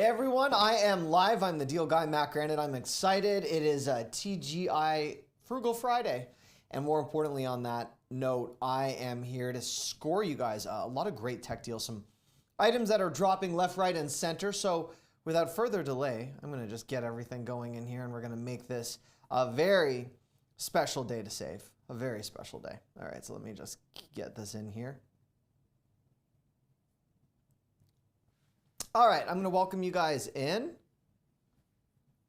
Hey everyone, I am live. I'm the deal guy, Matt Granite. I'm excited. It is a TGI Frugal Friday. And more importantly on that note, I am here to score you guys a lot of great tech deals, some items that are dropping left, right, and center. So without further delay, I'm going to just get everything going in here and we're going to make this a very special day to save. A very special day. All right, so let me just get this in here. All right, I'm going to welcome you guys in.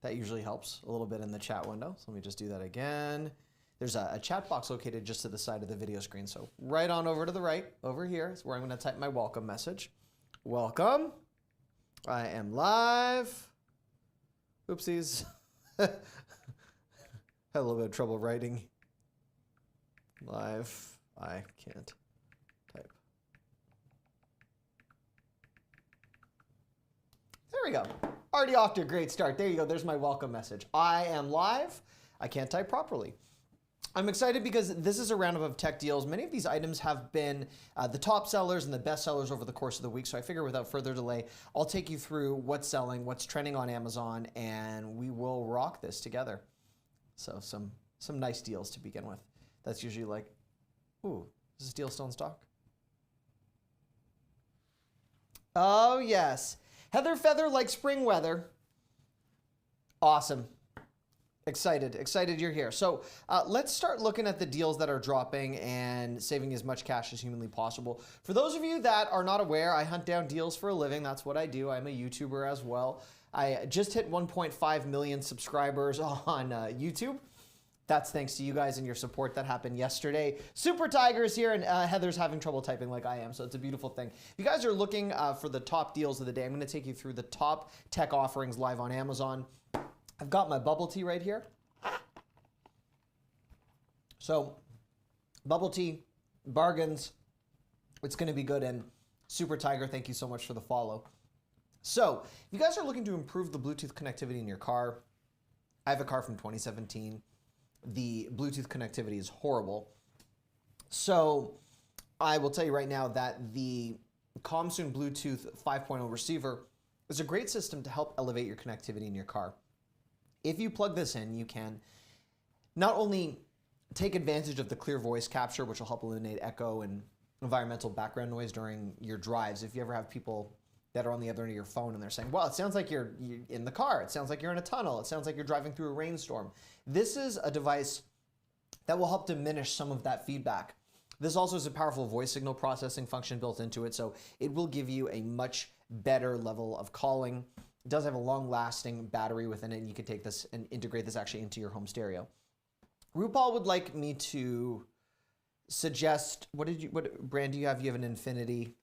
That usually helps a little bit in the chat window. So let me just do that again. There's a chat box located just to the side of the video screen. So right on over to the right, over here is where I'm going to type my welcome message. Welcome. I am live. Oopsies. Had a little bit of trouble writing. Live. I can't type. There we go. Already off to a great start. There you go. There's my welcome message. I am live. I can't type properly. I'm excited because this is a roundup of tech deals. Many of these items have been the top sellers and the best sellers over the course of the week. So I figure without further delay, I'll take you through what's selling, what's trending on Amazon, and we will rock this together. So some nice deals to begin with. That's usually like, ooh, is this deal still in stock? Oh, yes. Heather Feather like spring weather. Awesome. Excited you're here. So let's start looking at the deals that are dropping and saving as much cash as humanly possible. For those of you that are not aware, I hunt down deals for a living. That's what I do. I'm a YouTuber as well. I just hit 1.5 million subscribers on YouTube. That's thanks to you guys and your support that happened yesterday. Super Tiger's here, and Heather's having trouble typing like I am, so it's a beautiful thing. If you guys are looking for the top deals of the day, I'm going to take you through the top tech offerings live on Amazon. I've got my bubble tea right here. So, bubble tea, bargains, it's going to be good. And Super Tiger, thank you so much for the follow. So, if you guys are looking to improve the Bluetooth connectivity in your car, I have a car from 2017. The Bluetooth connectivity is horrible. So I will tell you right now that the Comsoon Bluetooth 5.0 receiver is a great system to help elevate your connectivity in your car. If you plug this in, you can not only take advantage of the clear voice capture, which will help eliminate echo and environmental background noise during your drives. If you ever have people that are on the other end of your phone and they're saying, well, it sounds like you're in the car. It sounds like you're in a tunnel. It sounds like you're driving through a rainstorm. This is a device that will help diminish some of that feedback. This also has a powerful voice signal processing function built into it, so it will give you a much better level of calling. It does have a long-lasting battery within it, and you can take this and integrate this actually into your home stereo. RuPaul would like me to suggest, what brand do you have? You have an Infinity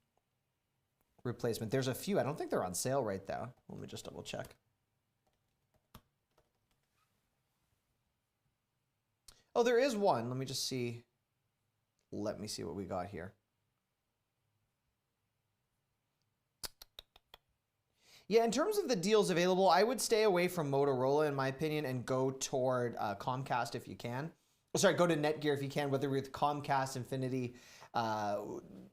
replacement. There's a few. I don't think they're on sale right now. Let me just double check. Oh, there is one. Let me just see. Let me see what we got here. Yeah, in terms of the deals available, I would stay away from Motorola, in my opinion, and go toward Comcast if you can. Sorry, go to Netgear if you can, whether with Comcast, Infinity.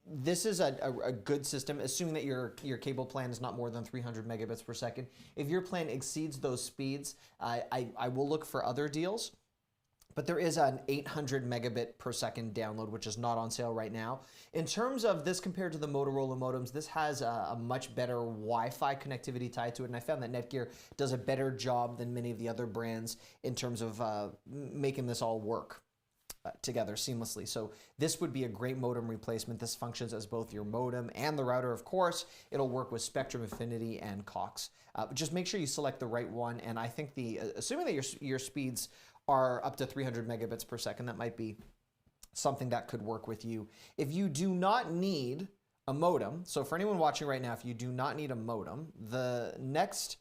This is a good system, assuming that your cable plan is not more than 300 megabits per second. If your plan exceeds those speeds, I will look for other deals. But there is an 800 megabit per second download, which is not on sale right now. In terms of this compared to the Motorola modems, this has a much better Wi-Fi connectivity tied to it. And I found that Netgear does a better job than many of the other brands in terms of making this all work together seamlessly. So this would be a great modem replacement. This functions as both your modem and the router, of course. It'll work with Spectrum, Infinity, and Cox. Just make sure you select the right one. And I think assuming that your speeds are up to 300 megabits per second, that might be something that could work with you. If you do not need a modem, so for anyone watching right now, if you do not need a modem, the next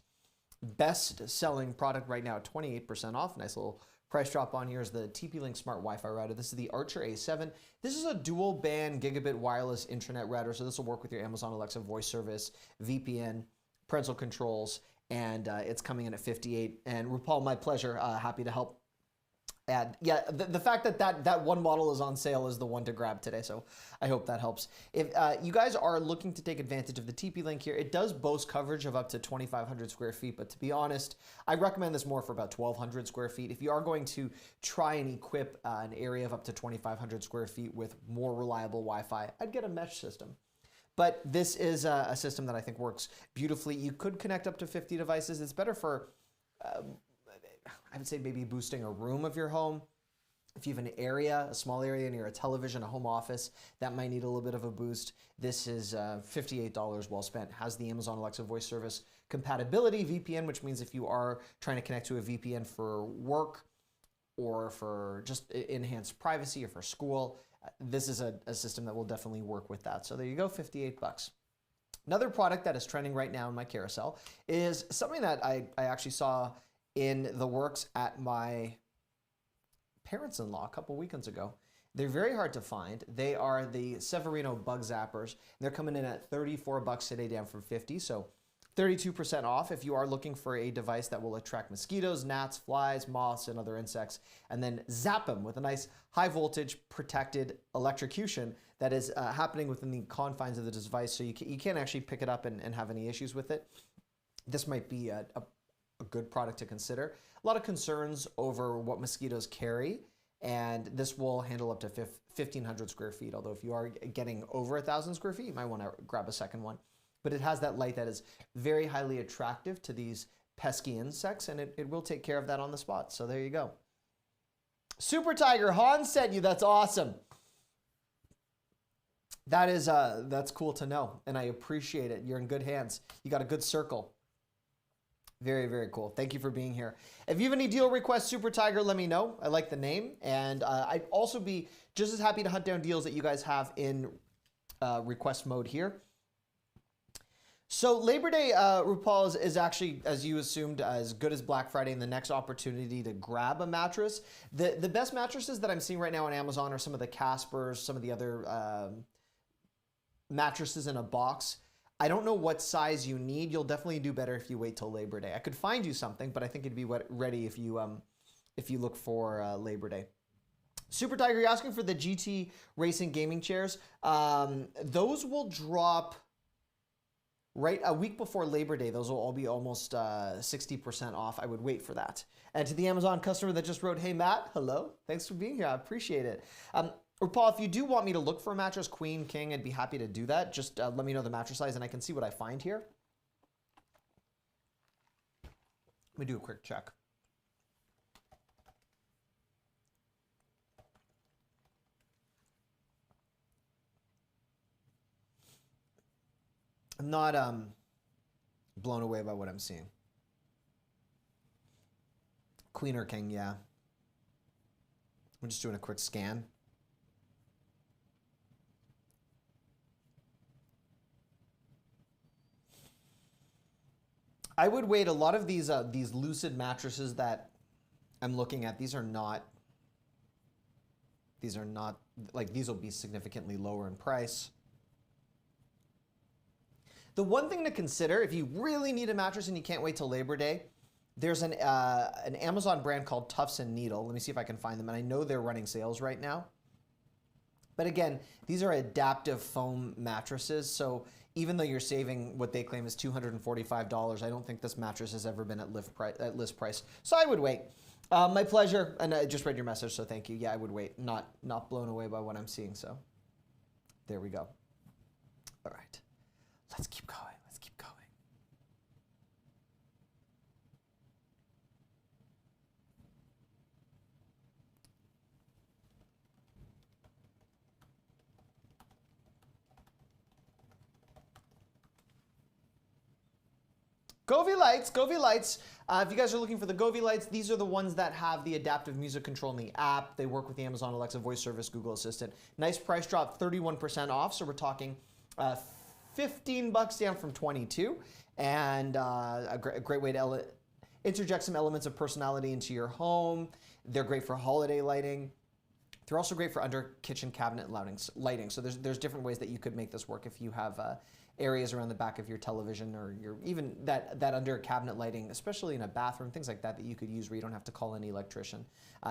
best selling product right now, 28% off, nice little price drop on here, is the TP-Link Smart Wi-Fi router. This is the Archer A7. This is a dual band gigabit wireless intranet router, so this will work with your Amazon Alexa voice service, VPN, parental controls, and it's coming in at $58. And RuPaul, my pleasure, happy to help And yeah, the fact that, that one model is on sale is the one to grab today. So I hope that helps. If you guys are looking to take advantage of the TP-Link here, it does boast coverage of up to 2,500 square feet. But to be honest, I recommend this more for about 1,200 square feet. If you are going to try and equip an area of up to 2,500 square feet with more reliable Wi-Fi, I'd get a mesh system. But this is a system that I think works beautifully. You could connect up to 50 devices. It's better for I would say maybe boosting a room of your home. If you have an area, a small area near a television, a home office, that might need a little bit of a boost. This is $58 well spent. Has the Amazon Alexa voice service compatibility, VPN, which means if you are trying to connect to a VPN for work or for just enhanced privacy or for school, this is a system that will definitely work with that. So there you go, 58 bucks. Another product that is trending right now in my carousel is something that I actually saw in the works at my parents-in-law a couple weekends ago. They're very hard to find. They are the Severino Bug Zappers. And they're coming in at 34 bucks today, down from 50. So 32% off if you are looking for a device that will attract mosquitoes, gnats, flies, moths, and other insects, and then zap them with a nice high voltage protected electrocution that is happening within the confines of the device, so you can't actually pick it up and have any issues with it. This might be a good product to consider. A lot of concerns over what mosquitoes carry, and this will handle up to 1,500 square feet. Although if you are getting over 1,000 square feet, you might want to grab a second one. But it has that light that is very highly attractive to these pesky insects, and it will take care of that on the spot. So there you go. Super Tiger, Han sent you. That's awesome. That is that's cool to know, and I appreciate it. You're in good hands. You got a good circle. Very, very cool. Thank you for being here. If you have any deal requests, Super Tiger, let me know. I like the name. And I'd also be just as happy to hunt down deals that you guys have in request mode here. So Labor Day, RuPaul, is actually, as you assumed, as good as Black Friday and the next opportunity to grab a mattress. The best mattresses that I'm seeing right now on Amazon are some of the Caspers, some of the other mattresses in a box. I don't know what size you need. You'll definitely do better if you wait till Labor Day. I could find you something, but I think it'd be ready if you look for Labor Day. Super Tiger, you're asking for the GT Racing gaming chairs. Those will drop right a week before Labor Day. Those will all be almost 60% off. I would wait for that. And to the Amazon customer that just wrote, "Hey Matt, hello, thanks for being here. I appreciate it." Or Paul, if you do want me to look for a mattress, queen, king, I'd be happy to do that. Just let me know the mattress size and I can see what I find here. Let me do a quick check. I'm not blown away by what I'm seeing. Queen or king, yeah. I'm just doing a quick scan. I would wait. A lot of these Lucid mattresses that I'm looking at, these are not like, these will be significantly lower in price. The one thing to consider if you really need a mattress and you can't wait till Labor Day, there's an Amazon brand called Tufts and Needle. Let me see if I can find them, and I know they're running sales right now. But again, these are adaptive foam mattresses, so even though you're saving what they claim is $245, I don't think this mattress has ever been at list price. So I would wait. My pleasure, and I just read your message, so thank you. Yeah, I would wait. Not blown away by what I'm seeing, so there we go. All right, let's keep going. Let's keep going. Govee lights, Govee lights. If you guys are looking for the Govee lights, these are the ones that have the adaptive music control in the app. They work with the Amazon Alexa voice service, Google Assistant. Nice price drop, 31% off. So we're talking 15 bucks down from 22, and a great way to interject some elements of personality into your home. They're great for holiday lighting. They're also great for under kitchen cabinet lighting. So there's different ways that you could make this work if you have areas around the back of your television, or your even that under cabinet lighting, especially in a bathroom, things like that you could use where you don't have to call any electrician.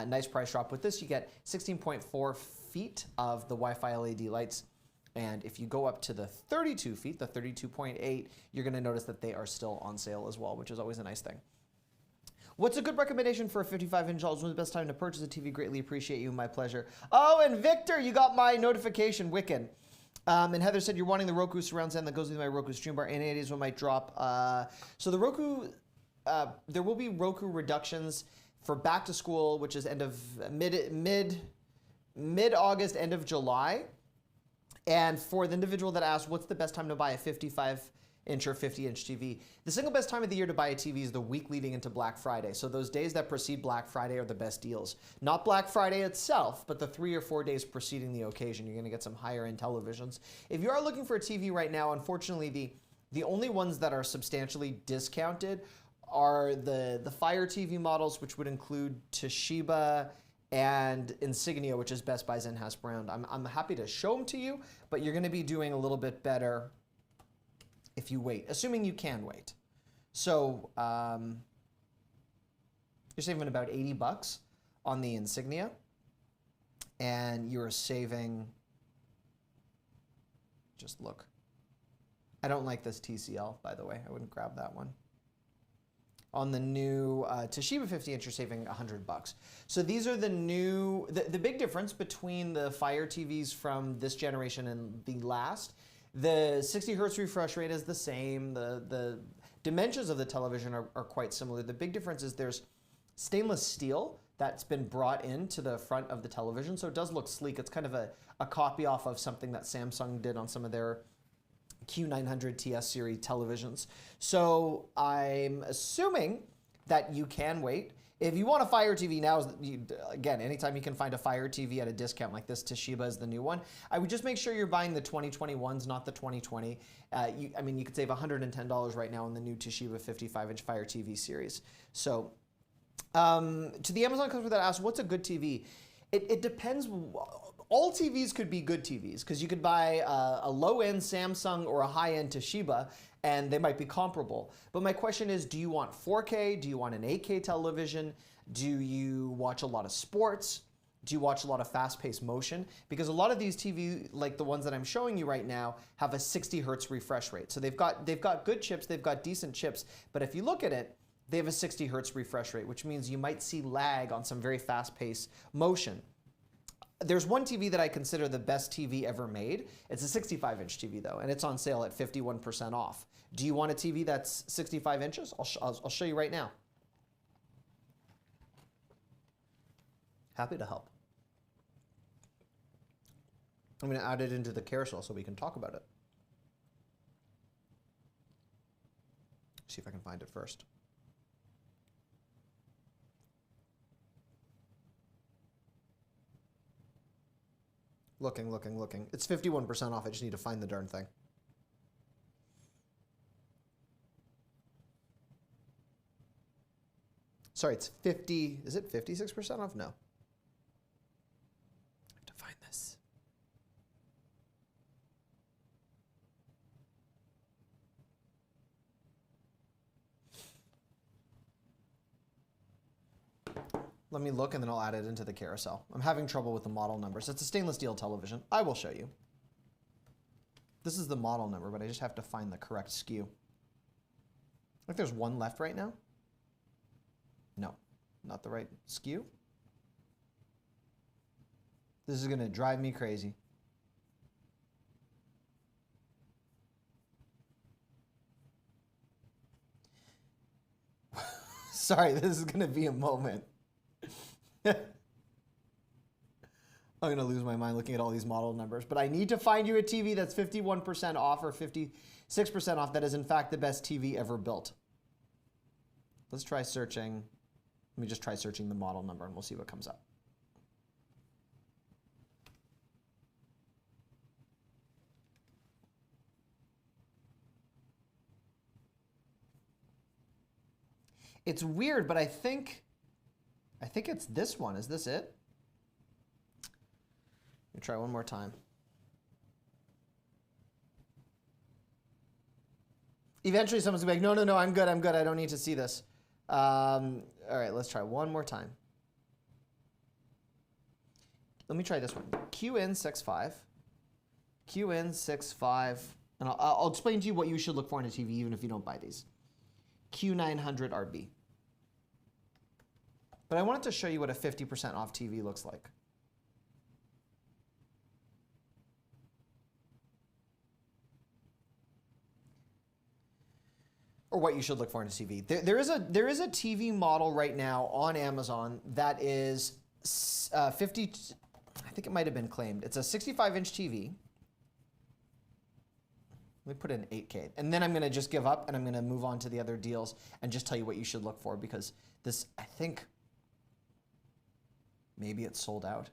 Nice price drop. With this, you get 16.4 feet of the Wi-Fi LED lights. And if you go up to the 32 feet, the 32.8, you're going to notice that they are still on sale as well, which is always a nice thing. What's a good recommendation for a 55-inch? When's the best time to purchase a TV? Greatly appreciate you. My pleasure. Oh, and Victor, you got my notification, Wiccan. And Heather said you're wanting the Roku surround sound that goes with my Roku Stream Bar. Any ideas when might drop? So the Roku, there will be Roku reductions for back to school, which is end of mid-August, end of July. And for the individual that asked, what's the best time to buy a 55-inch or 50-inch TV? The single best time of the year to buy a TV is the week leading into Black Friday. So those days that precede Black Friday are the best deals. Not Black Friday itself, but the 3 or 4 days preceding the occasion. You're going to get some higher-end televisions. If you are looking for a TV right now, unfortunately, the only ones that are substantially discounted are the Fire TV models, which would include Toshiba and Insignia, which is Best Buy's in-house brand. I'm happy to show them to you, but you're going to be doing a little bit better if you wait, assuming you can wait. So you're saving about $80 on the Insignia, and you're saving, just look. I don't like this TCL, by the way. I wouldn't grab that one. On the new Toshiba 50-inch, you're saving $100. So these are the new, the big difference between the Fire TVs from this generation and the last. The 60 hertz refresh rate is the same. The dimensions of the television are quite similar. The big difference is there's stainless steel that's been brought into the front of the television. So it does look sleek. It's kind of a copy off of something that Samsung did on some of their Q900 TS series televisions. So I'm assuming that you can wait. If you want a Fire TV now, again, anytime you can find a Fire TV at a discount like this, Toshiba is the new one. I would just make sure you're buying the 2021s, not the 2020. I mean, you could save $110 right now on the new Toshiba 55-inch Fire TV series. So to the Amazon customer that asked, what's a good TV? It depends. All TVs could be good TVs because you could buy a low-end Samsung or a high-end Toshiba and they might be comparable. But my question is, do you want 4K? Do you want an 8K television? Do you watch a lot of sports? Do you watch a lot of fast-paced motion? Because a lot of these TV, like the ones that I'm showing you right now, have a 60 hertz refresh rate. So they've got good chips, they've got decent chips, but if you look at it, they have a 60 hertz refresh rate, which means you might see lag on some very fast-paced motion. There's one TV that I consider the best TV ever made. It's a 65-inch TV though, and it's on sale at 51% off. Do you want a TV that's 65 inches? I'll show you right now. Happy to help. I'm going to add it into the carousel so we can talk about it. See if I can find it first. Looking. It's 51% off. I just need to find the darn thing. Sorry, it's 50, is it 56% off? No. I have to find this. Let me look and then I'll add it into the carousel. I'm having trouble with the model numbers. It's a stainless steel television. I will show you. This is the model number, but I just have to find the correct SKU. Like there's one left right now? No, not the right SKU. This is gonna drive me crazy. Sorry, this is gonna be a moment. I'm going to lose my mind looking at all these model numbers, but I need to find you a TV that's 51% off or 56% off that is in fact the best TV ever built. Let's try searching. Let me just try searching the model number and we'll see what comes up. It's weird, but I think it's this one. Is this it? Let me try one more time. Eventually someone's gonna be like, no, no, no, I'm good, I don't need to see this. All right, let's try one more time. Let me try this one. QN65, QN65, and I'll explain to you what you should look for in a TV even if you don't buy these. Q900RB. But I wanted to show you what a 50% off TV looks like. Or what you should look for in a TV. There is a TV model right now on Amazon that is 50. I think it might have been claimed. It's a 65-inch TV. Let me put in 8K, and then I'm going to just give up and I'm going to move on to the other deals and just tell you what you should look for because this, I think, maybe it's sold out.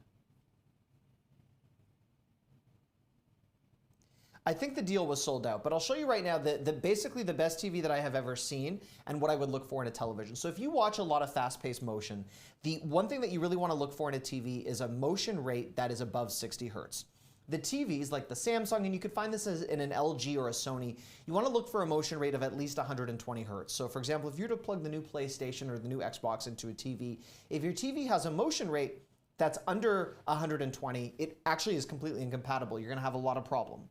I think the deal was sold out, but I'll show you right now basically the best TV that I have ever seen and what I would look for in a television. So if you watch a lot of fast-paced motion, the one thing that you really want to look for in a TV is a motion rate that is above 60 hertz. The TVs, like the Samsung, and you could find this in an LG or a Sony, you want to look for a motion rate of at least 120 hertz. So for example, if you were to plug the new PlayStation or the new Xbox into a TV, if your TV has a motion rate that's under 120, it actually is completely incompatible. You're going to have a lot of problem.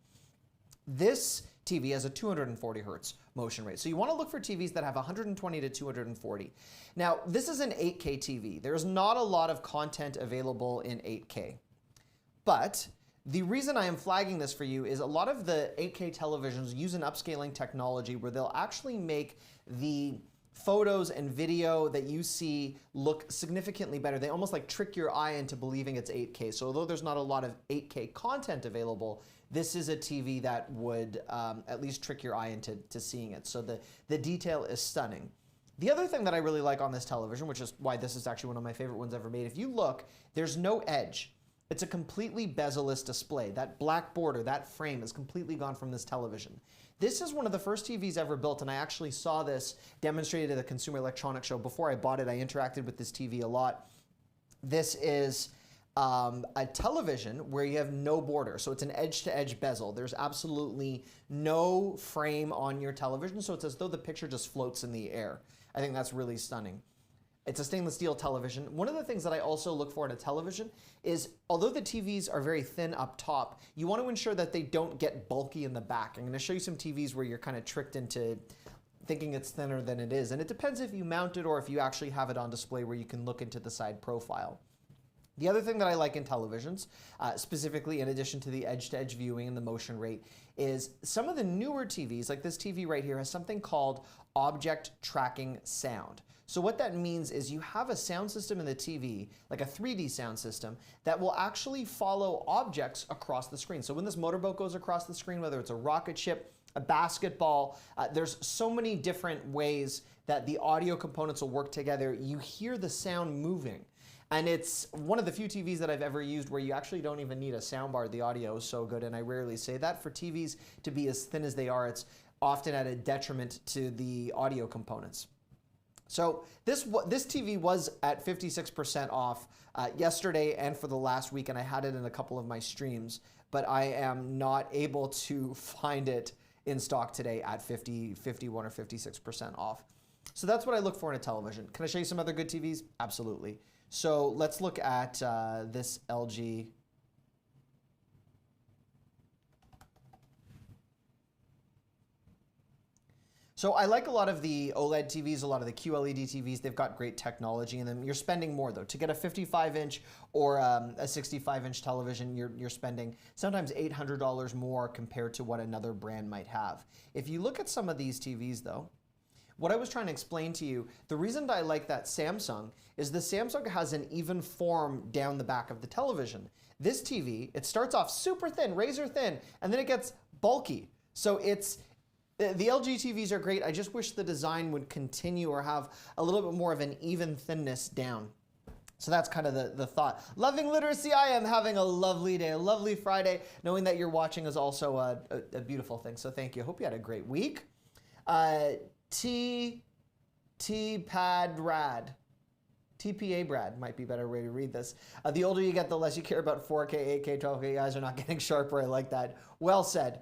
This TV has a 240 hertz motion rate. So you want to look for TVs that have 120 to 240. Now, this is an 8K TV. There's not a lot of content available in 8K. But the reason I am flagging this for you is a lot of the 8K televisions use an upscaling technology where they'll actually make the photos and video that you see look significantly better. They almost like trick your eye into believing it's 8K. So although there's not a lot of 8K content available, this is a TV that would at least trick your eye into seeing it. So the detail is stunning. The other thing that I really like on this television, which is why this is actually one of my favorite ones ever made, if you look, there's no edge. It's a completely bezel-less display. That black border, that frame is completely gone from this television. This is one of the first TVs ever built, and I actually saw this demonstrated at the Consumer Electronics Show. Before I bought it, I interacted with this TV a lot. This is a television where you have no border. So it's an edge-to-edge bezel. There's absolutely no frame on your television, so it's as though the picture just floats in the air. I think that's really stunning. It's a stainless steel television. One of the things that I also look for in a television is, although the TVs are very thin up top, you want to ensure that they don't get bulky in the back. I'm going to show you some TVs where you're kind of tricked into thinking it's thinner than it is. And it depends if you mount it or if you actually have it on display where you can look into the side profile. The other thing that I like in televisions, specifically in addition to the edge-to-edge viewing and the motion rate, is some of the newer TVs, like this TV right here, has something called object tracking sound. So what that means is you have a sound system in the TV, like a 3D sound system, that will actually follow objects across the screen. So when this motorboat goes across the screen, whether it's a rocket ship, a basketball, there's so many different ways that the audio components will work together. You hear the sound moving. And it's one of the few TVs that I've ever used where you actually don't even need a soundbar. The audio is so good, and I rarely say that. For TVs to be as thin as they are, it's often at a detriment to the audio components. So this TV was at 56% off yesterday and for the last week, and I had it in a couple of my streams, but I am not able to find it in stock today at 50, 51 or 56% off. So that's what I look for in a television. Can I show you some other good TVs? Absolutely. So let's look at this LG. So I like a lot of the OLED TVs, a lot of the QLED TVs. They've got great technology in them. You're spending more though. To get a 55-inch or a 65-inch television, you're spending sometimes $800 more compared to what another brand might have. If you look at some of these TVs though, what I was trying to explain to you, the reason that I like that Samsung is the Samsung has an even form down the back of the television. This TV, it starts off super thin, razor thin, and then it gets bulky. So the LG TVs are great. I just wish the design would continue or have a little bit more of an even thinness down. So that's kind of the thought. Loving literacy, I am having a lovely day, a lovely Friday. Knowing that you're watching is also a beautiful thing. So thank you. I hope you had a great week. TPA Brad might be a better way to read this. The older you get, the less you care about 4K, 8K, 12K. You guys are not getting sharper. I like that. Well said.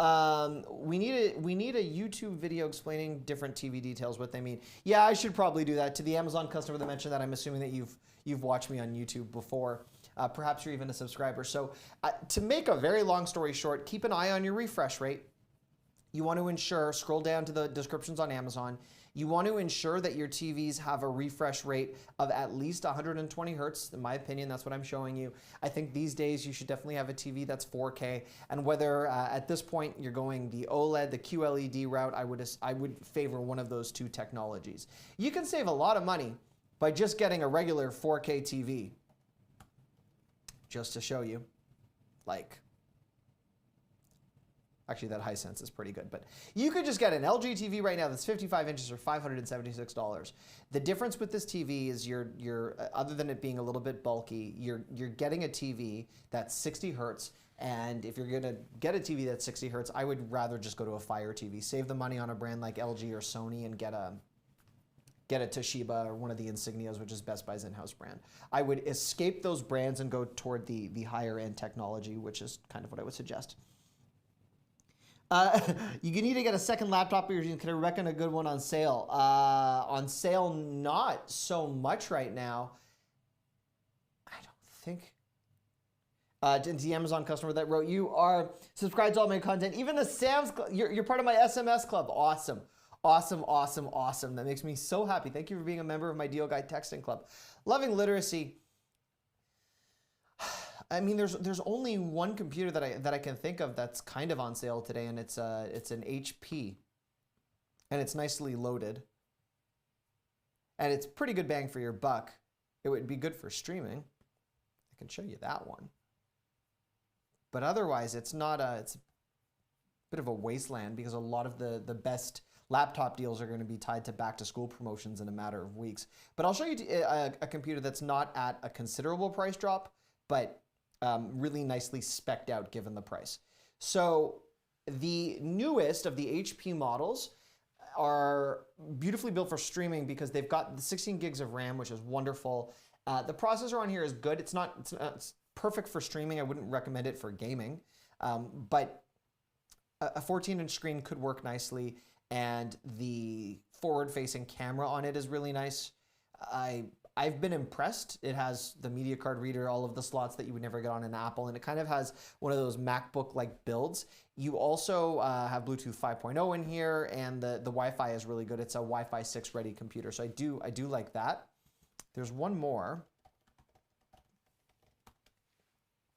We need a YouTube video explaining different TV details, what they mean. Yeah, I should probably do that. To the Amazon customer that mentioned that, I'm assuming that you've watched me on YouTube before. Perhaps you're even a subscriber. So to make a very long story short, keep an eye on your refresh rate. You want to ensure, scroll down to the descriptions on Amazon. You want to ensure that your TVs have a refresh rate of at least 120 hertz. In my opinion, that's what I'm showing you. I think these days you should definitely have a TV that's 4K. And whether at this point you're going the OLED, the QLED route, I would favor one of those two technologies. You can save a lot of money by just getting a regular 4K TV. Just to show you, like, actually that Hisense is pretty good, but you could just get an LG TV right now that's 55 inches for $576. The difference with this TV is you're other than it being a little bit bulky, you're getting a TV that's 60 hertz. And if you're gonna get a TV that's 60 hertz, I would rather just go to a Fire TV. Save the money on a brand like LG or Sony and get a Toshiba or one of the Insignias, which is Best Buy's in-house brand. I would escape those brands and go toward the higher end technology, which is kind of what I would suggest. You need to get a second laptop. You can reckon a good one on sale. On sale, not so much right now. I don't think. To the Amazon customer that wrote, you are subscribed to all my content, even the Sam's Club. You're part of my SMS club. Awesome. Awesome, awesome, awesome. That makes me so happy. Thank you for being a member of my Deal Guy texting club. Loving literacy. I mean, there's only one computer that I can think of that's kind of on sale today, and it's an HP, and it's nicely loaded, and it's pretty good bang for your buck. It would be good for streaming. I can show you that one, but otherwise, it's a bit of a wasteland because a lot of the best laptop deals are going to be tied to back to school promotions in a matter of weeks. But I'll show you a computer that's not at a considerable price drop, but really nicely specced out given the price. So the newest of the HP models are beautifully built for streaming because they've got the 16 gigs of RAM, which is wonderful. The processor on here is good. It's perfect for streaming. I wouldn't recommend it for gaming, but a 14-inch screen could work nicely. And the forward-facing camera on it is really nice. I've been impressed. It has the media card reader, all of the slots that you would never get on an Apple, and it kind of has one of those MacBook-like builds. You also have Bluetooth 5.0 in here, and the Wi-Fi is really good. It's a Wi-Fi 6 ready computer, so I do like that. There's one more.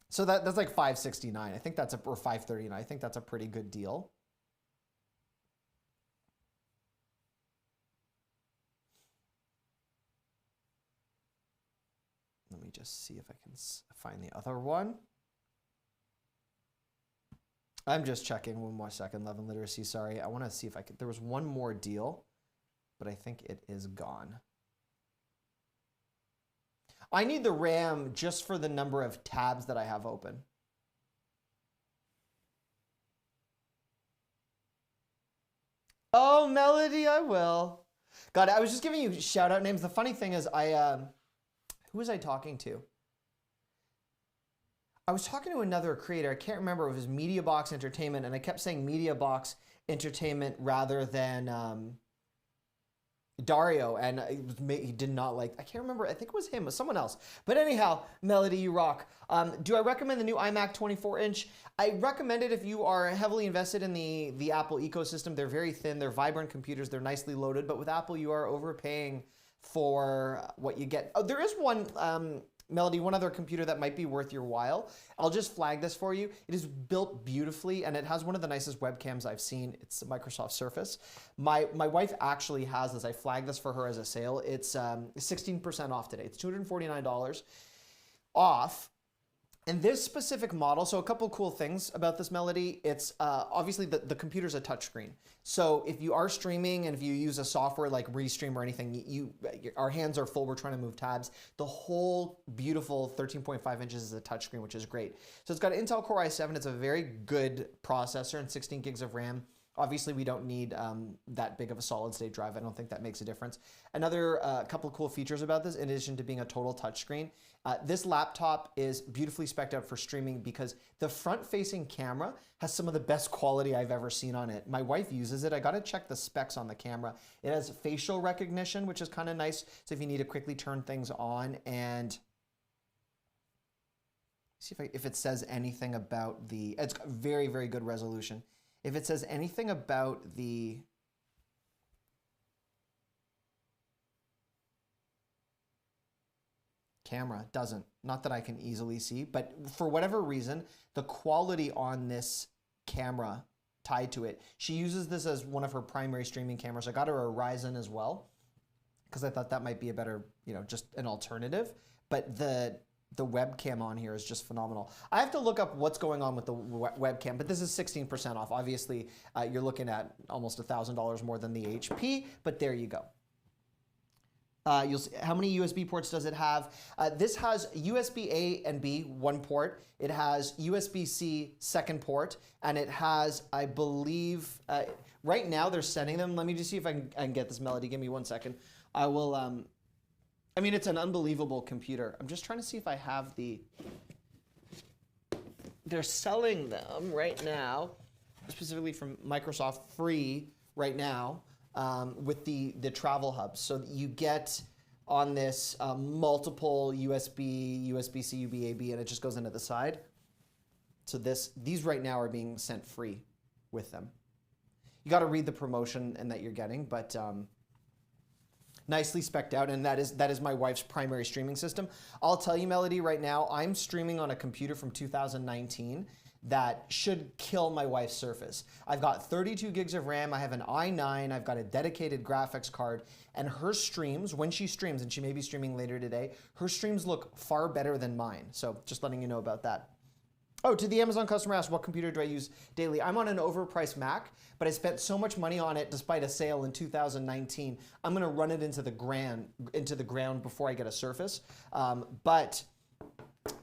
So that's like $569. I think that's or $539. I think that's a pretty good deal. Let me just see if I can find the other one. I'm just checking one more second. Love and Literacy, sorry. I want to see if I could. There was one more deal, but I think it is gone. I need the RAM just for the number of tabs that I have open. Oh, Melody, I will. God, I was just giving you shout out names. The funny thing is who was I talking to? I was talking to another creator. I can't remember. It was MediaBox Entertainment, and I kept saying MediaBox Entertainment rather than Dario, and he did not like. I can't remember. I think it was him, or someone else. But anyhow, Melody, you rock. Do I recommend the new iMac 24-inch? I recommend it if you are heavily invested in the Apple ecosystem. They're very thin. They're vibrant computers. They're nicely loaded. But with Apple, you are overpaying for what you get. Oh, there is one, Melody, one other computer that might be worth your while. I'll just flag this for you. It is built beautifully, and it has one of the nicest webcams I've seen. It's a Microsoft Surface. My wife actually has this. I flagged this for her as a sale. It's 16% off today. It's $249 off. And this specific model, so a couple cool things about this, Melody. It's obviously the computer's a touchscreen. So if you are streaming and if you use a software like Restream or anything, our hands are full. We're trying to move tabs. The whole beautiful 13.5 inches is a touchscreen, which is great. So it's got an Intel Core i7. It's a very good processor and 16 gigs of RAM. Obviously, we don't need that big of a solid state drive. I don't think that makes a difference. Another couple of cool features about this, in addition to being a total touchscreen, this laptop is beautifully spec'd out for streaming because the front-facing camera has some of the best quality I've ever seen on it. My wife uses it. I got to check the specs on the camera. It has facial recognition, which is kind of nice. So if you need to quickly turn things on, and see if it says anything about the, it's got very, very good resolution. If it says anything about the camera, it doesn't. Not that I can easily see, but for whatever reason, the quality on this camera tied to it, she uses this as one of her primary streaming cameras. I got her a Ryzen as well because I thought that might be a better, just an alternative. But the webcam on here is just phenomenal. I have to look up what's going on with the webcam, but this is 16% off. Obviously, you're looking at almost $1,000 more than the HP, but there you go. You'll see, how many USB ports does it have? This has USB A and B, one port. It has USB-C, second port, and it has, I believe, right now they're sending them. Let me just see if I can get this, Melody. Give me 1 second. I will, I mean, it's an unbelievable computer. I'm just trying to see if I have they're selling them right now, specifically from Microsoft, free right now with the travel hubs. So you get on this multiple USB, USB-C, USB-A, and it just goes into the side. So these right now are being sent free with them. You got to read the promotion and that you're getting, but nicely spec'd out, and that is my wife's primary streaming system. I'll tell you, Melody, right now, I'm streaming on a computer from 2019 that should kill my wife's Surface. I've got 32 gigs of RAM, I have an i9, I've got a dedicated graphics card, and her streams, when she streams, and she may be streaming later today, her streams look far better than mine. So just letting you know about that. Oh, to the Amazon customer asked, what computer do I use daily? I'm on an overpriced Mac, but I spent so much money on it despite a sale in 2019. I'm gonna run it into the ground before I get a Surface. But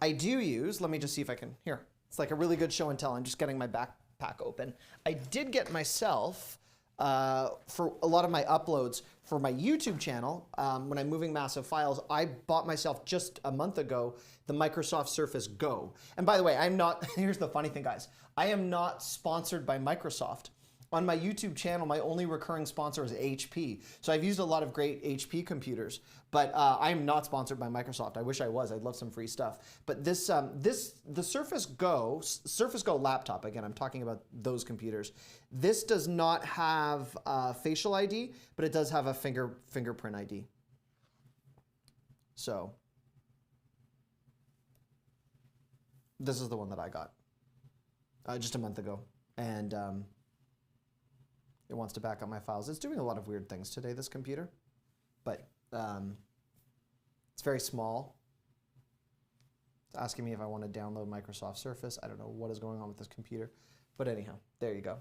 I do use, let me just see if I can, here. It's like a really good show and tell. I'm just getting my backpack open. I did get myself, for a lot of my uploads for my YouTube channel, when I'm moving massive files, I bought myself just a month ago the Microsoft Surface Go. And by the way, I'm not, here's the funny thing, guys. I am not sponsored by Microsoft. On my YouTube channel, my only recurring sponsor is HP. So I've used a lot of great HP computers, but I am not sponsored by Microsoft. I wish I was. I'd love some free stuff. But the Surface Go laptop, again, I'm talking about those computers. This does not have facial ID, but it does have a fingerprint ID. So this is the one that I got just a month ago. And it wants to back up my files. It's doing a lot of weird things today, this computer, but it's very small. It's asking me if I want to download Microsoft Surface. I don't know what is going on with this computer, but anyhow, there you go.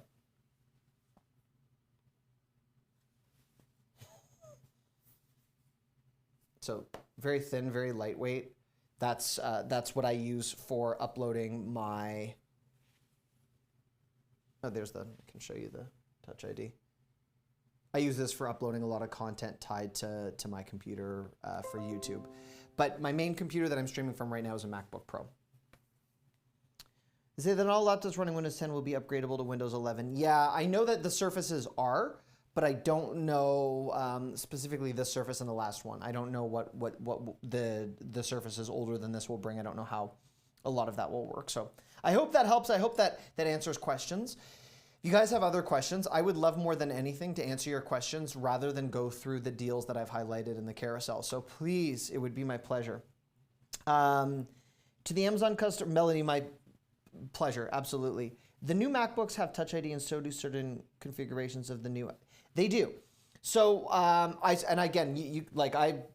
So very thin, very lightweight. That's what I use for uploading my, oh, there's the, I can show you the Touch ID. I use this for uploading a lot of content tied to my computer for YouTube. But my main computer that I'm streaming from right now is a MacBook Pro. They say that all laptops running Windows 10 will be upgradable to Windows 11. Yeah, I know that the Surfaces are, but I don't know specifically this Surface and the last one. I don't know what the Surfaces older than this will bring. I don't know how a lot of that will work. So I hope that helps. I hope that answers questions. If you guys have other questions, I would love more than anything to answer your questions rather than go through the deals that I've highlighted in the carousel. So please, it would be my pleasure. To the Amazon customer, Melanie, my pleasure, absolutely. The new MacBooks have Touch ID, and so do certain configurations of the new. They do. So, and again,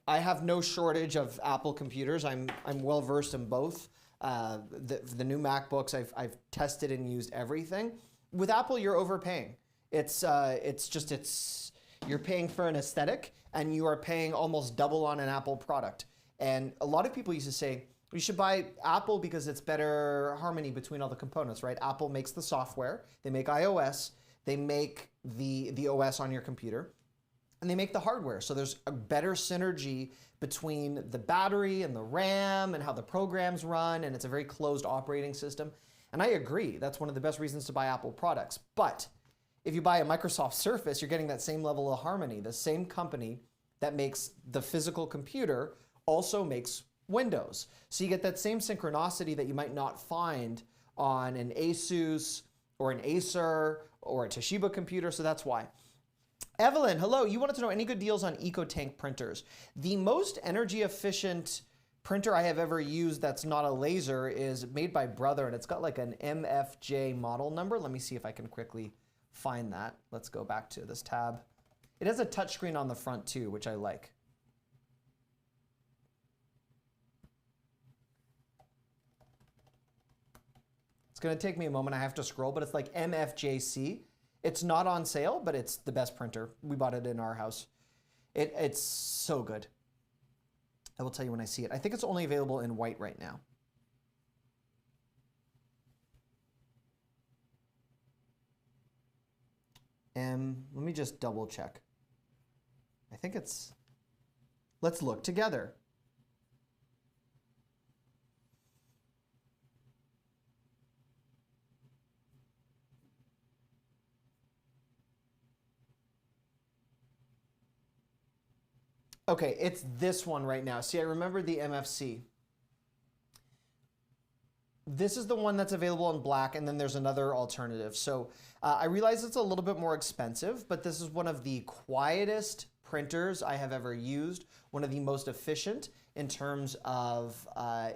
I have no shortage of Apple computers. I'm well versed in both. The new MacBooks, I've tested and used everything. With Apple, you're overpaying. You're paying for an aesthetic, and you are paying almost double on an Apple product. And a lot of people used to say, you should buy Apple because it's better harmony between all the components, right? Apple makes the software, they make iOS, they make the OS on your computer, and they make the hardware. So there's a better synergy between the battery and the RAM and how the programs run, and it's a very closed operating system. And I agree, that's one of the best reasons to buy Apple products. But if you buy a Microsoft Surface, you're getting that same level of harmony. The same company that makes the physical computer also makes Windows. So you get that same synchronicity that you might not find on an Asus or an Acer or a Toshiba computer, so that's why. Evelyn, hello. You wanted to know any good deals on EcoTank printers. The most energy efficient printer I have ever used that's not a laser is made by Brother, and it's got like an MFJ model number. Let me see if I can quickly find that. Let's go back to this tab. It has a touchscreen on the front too, which I like. It's going to take me a moment. I have to scroll, but it's like MFJC. It's not on sale, but it's the best printer. We bought it in our house. It's so good. I will tell you when I see it. I think it's only available in white right now. Let me just double check. I think it's, let's look together. Okay, it's this one right now. See, I remember the MFC. This is the one that's available in black, and then there's another alternative. So I realize it's a little bit more expensive, but this is one of the quietest printers I have ever used, one of the most efficient in terms of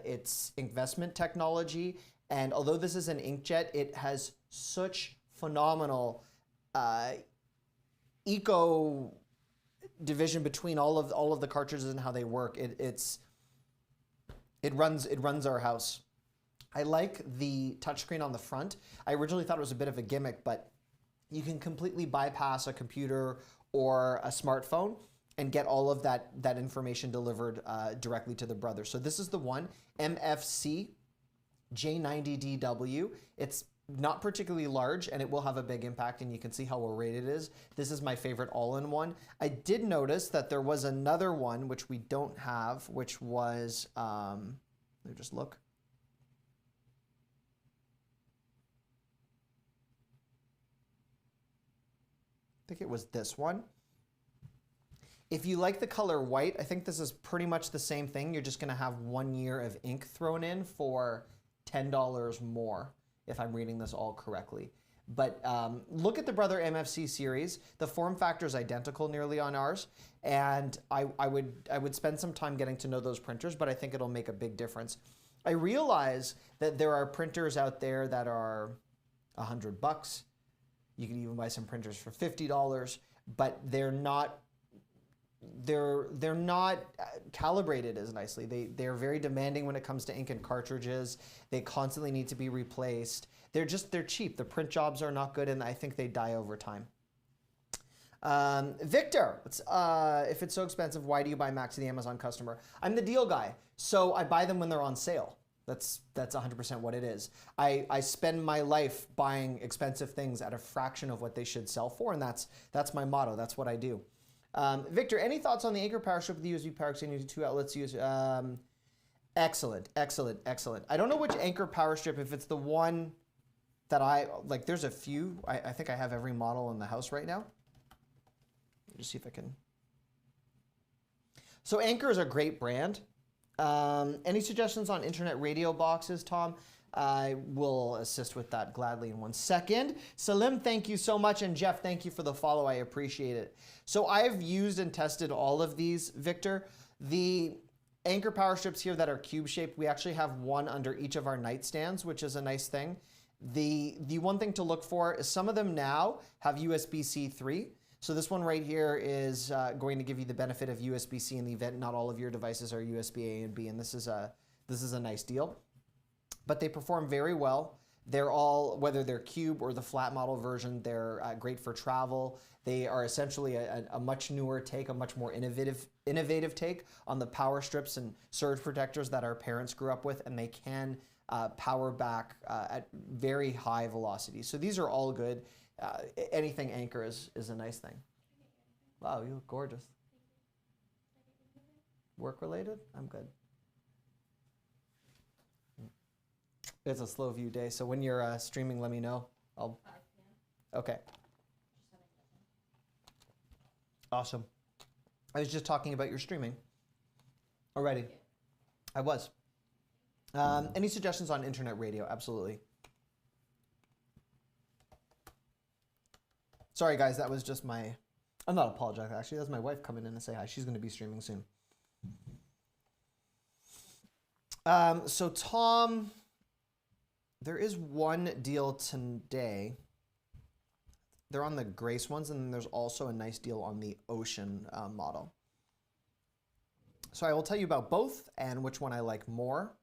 its investment technology. And although this is an inkjet, it has such phenomenal eco division between all of the cartridges and how they work. It runs our house. I like the touchscreen on the front. I originally thought it was a bit of a gimmick, but you can completely bypass a computer or a smartphone and get all of that information delivered directly to the Brother. So this is the one, MFC J90DW. It's not particularly large, and it will have a big impact, and you can see how well rated it is. This is my favorite all-in-one. I did notice that there was another one, which we don't have, which was, let me just look. I think it was this one. If you like the color white, I think this is pretty much the same thing. You're just gonna have 1 year of ink thrown in for $10 more, if I'm reading this all correctly. But look at the Brother MFC series. The form factor is identical nearly on ours, and I would spend some time getting to know those printers, but I think it'll make a big difference. I realize that there are printers out there that are $100. You can even buy some printers for $50, but they're not calibrated as nicely. They're very demanding when it comes to ink and cartridges. They constantly need to be replaced. They're cheap. The print jobs are not good, and I think they die over time. Victor, if it's so expensive, why do you buy Macs to the Amazon customer? I'm the deal guy, so I buy them when they're on sale. That's 100% what it is. I spend my life buying expensive things at a fraction of what they should sell for, and that's my motto. That's what I do. Victor, any thoughts on the Anker power strip with the USB power extender using 2 outlets? Excellent. I don't know which Anker power strip, if it's the one that like there's a few. I think I have every model in the house right now. Let me just see if I can. So Anker is a great brand. Any suggestions on internet radio boxes, Tom? I will assist with that gladly in 1 second. Salim, thank you so much. And Jeff, thank you for the follow. I appreciate it. So I've used and tested all of these, Victor. The Anker power strips here that are cube shaped, we actually have one under each of our nightstands, which is a nice thing. The one thing to look for is some of them now have USB-C 3. So this one right here is going to give you the benefit of USB-C in the event not all of your devices are USB-A and B, and this is a nice deal. But they perform very well. They're all, whether they're cube or the flat model version, they're great for travel. They are essentially a much newer take, a much more innovative take on the power strips and surge protectors that our parents grew up with, and they can power back at very high velocities. So these are all good. anything Anker is a nice thing. Wow, you look gorgeous. Work related? I'm good. It's a slow view day, so when you're streaming, let me know. I'll. 5 p.m. Okay. Awesome. I was just talking about your streaming already. I was. Any suggestions on internet radio? Absolutely. Sorry, guys, that was just my... I'm not apologizing, actually. That's my wife coming in to say hi. She's going to be streaming soon. So, Tom, there is one deal today. They're on the Grace ones, and then there's also a nice deal on the Ocean model. So I will tell you about both and which one I like more.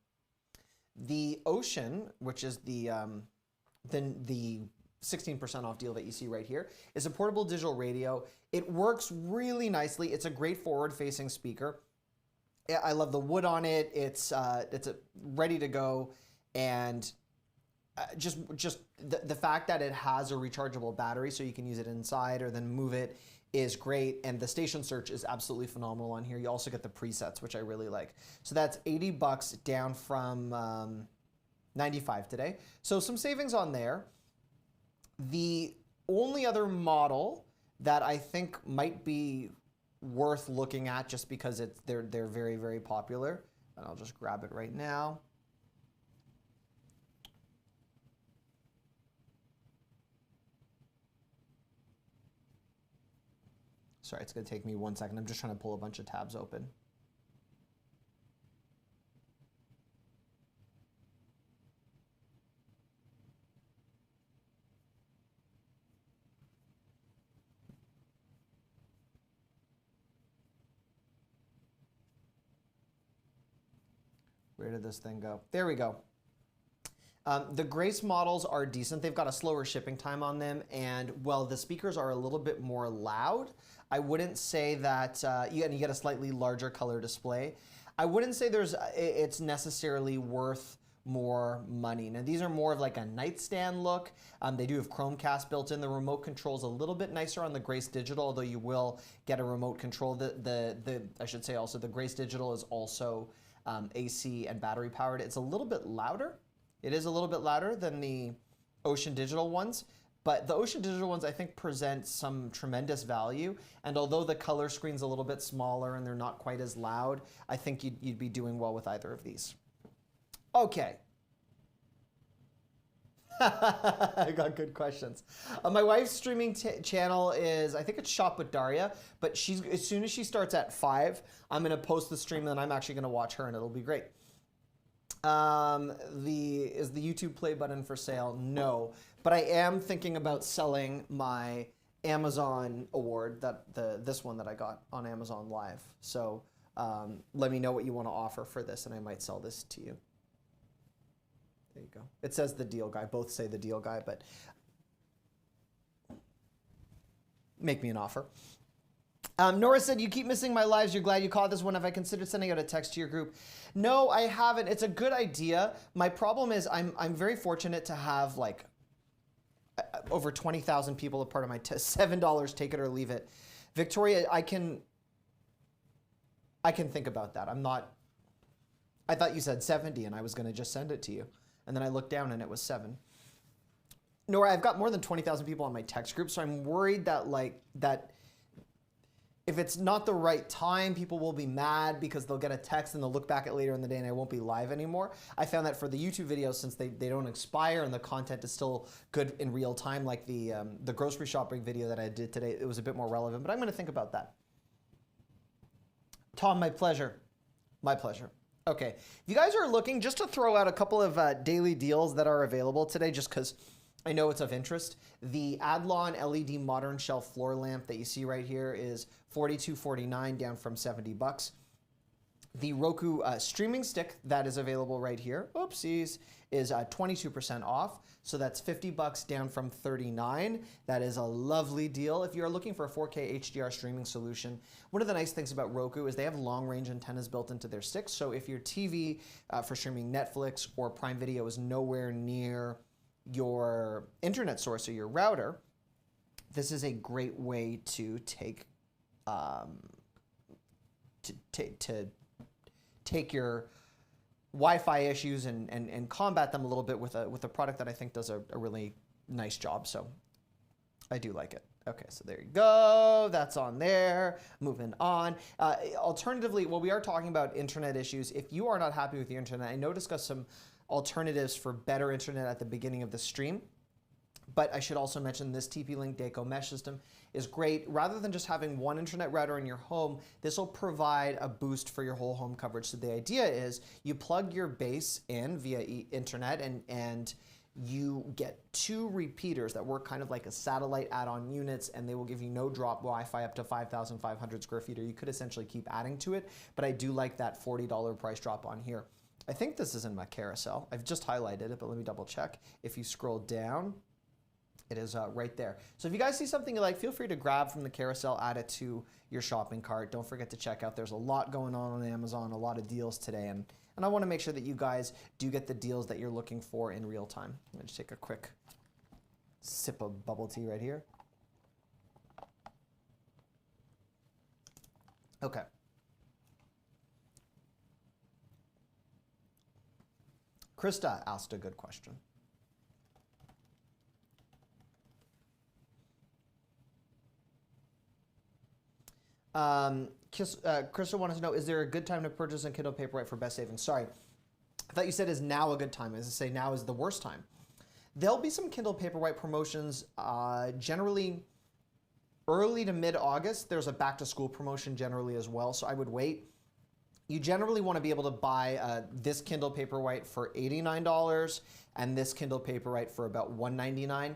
The Ocean, which is the 16% off deal that you see right here, is a portable digital radio. It works really nicely. It's a great forward-facing speaker. I love the wood on it. It's ready to go, and just the fact that it has a rechargeable battery, so you can use it inside or then move it, is great. And the station search is absolutely phenomenal on here. You also get the presets, which I really like. So that's $80 down from 95 today. So some savings on there. The only other model that I think might be worth looking at, just because they're very popular, and I'll just grab it right now. Sorry, it's going to take me 1 second. I'm just trying to pull a bunch of tabs open. Where did this thing go? There we go. The Grace models are decent. They've got a slower shipping time on them, and while the speakers are a little bit more loud, I wouldn't say that, you get a slightly larger color display. I wouldn't say it's necessarily worth more money. Now these are more of like a nightstand look. They do have Chromecast built in. The remote control's a little bit nicer on the Grace Digital, although you will get a remote control. I should say also the Grace Digital is also AC and battery powered. It's a little bit louder. It is a little bit louder than the Ocean Digital ones, but the Ocean Digital ones I think present some tremendous value. And although the color screen's a little bit smaller and they're not quite as loud, I think you'd be doing well with either of these. Okay. I got good questions. My wife's streaming channel is, I think it's Shop with Daria, but as soon as she starts at 5, I'm going to post the stream, and then I'm actually going to watch her, and it'll be great. Is the YouTube play button for sale? No, but I am thinking about selling my Amazon award, this one that I got on Amazon Live. So let me know what you want to offer for this, and I might sell this to you. There you go. It says the deal guy. Both say the deal guy, but make me an offer. Nora said, you keep missing my lives. You're glad you caught this one. Have I considered sending out a text to your group? No, I haven't. It's a good idea. My problem is I'm very fortunate to have like over 20,000 people a part of my $7 take it or leave it. Victoria, I can think about that. I thought you said 70 and I was going to just send it to you. And then I looked down and it was 7. Nora, I've got more than 20,000 people on my text group, so I'm worried that if it's not the right time, people will be mad because they'll get a text and they'll look back at later in the day and I won't be live anymore. I found that for the YouTube videos, since they don't expire and the content is still good in real time, like the grocery shopping video that I did today, it was a bit more relevant, but I'm going to think about that. Tom, my pleasure. My pleasure. Okay, if you guys are looking, just to throw out a couple of daily deals that are available today, just because I know it's of interest. The Adlon LED modern shelf floor lamp that you see right here is $42.49, down from $70. The Roku streaming stick that is available right here, oopsies, is 22% off. So that's $50 down from $39. That is a lovely deal. If you're looking for a 4K HDR streaming solution, one of the nice things about Roku is they have long range antennas built into their sticks. So if your TV for streaming Netflix or Prime Video is nowhere near your internet source or your router, this is a great way to take to take your Wi-Fi issues and combat them a little bit with a product that I think does a really nice job. So I do like it. Okay, so there you go. That's on there. Moving on. Alternatively, well, we are talking about internet issues. If you are not happy with your internet, I know discussed some alternatives for better internet at the beginning of the stream. But I should also mention this TP-Link Daco mesh system is great. Rather than just having one internet router in your home, this will provide a boost for your whole home coverage. So the idea is you plug your base in via internet and you get 2 repeaters that work kind of like a satellite add-on units, and they will give you no drop Wi-Fi up to 5,500 square feet, or you could essentially keep adding to it. But I do like that $40 price drop on here. I think this is in my carousel. I've just highlighted it, but let me double check. If you scroll down, it is right there. So if you guys see something you like, feel free to grab from the carousel, add it to your shopping cart. Don't forget to check out. There's a lot going on Amazon, a lot of deals today, and I want to make sure that you guys do get the deals that you're looking for in real time. I'm going to take a quick sip of bubble tea right here. Okay. Krista asked a good question. Crystal wanted to know, is there a good time to purchase a Kindle Paperwhite for best savings? Sorry, I thought you said is now a good time. As I say, now is the worst time. There'll be some Kindle Paperwhite promotions generally early to mid-August. There's a back-to-school promotion generally as well, so I would wait. You generally want to be able to buy this Kindle Paperwhite for $89 and this Kindle Paperwhite for about $199.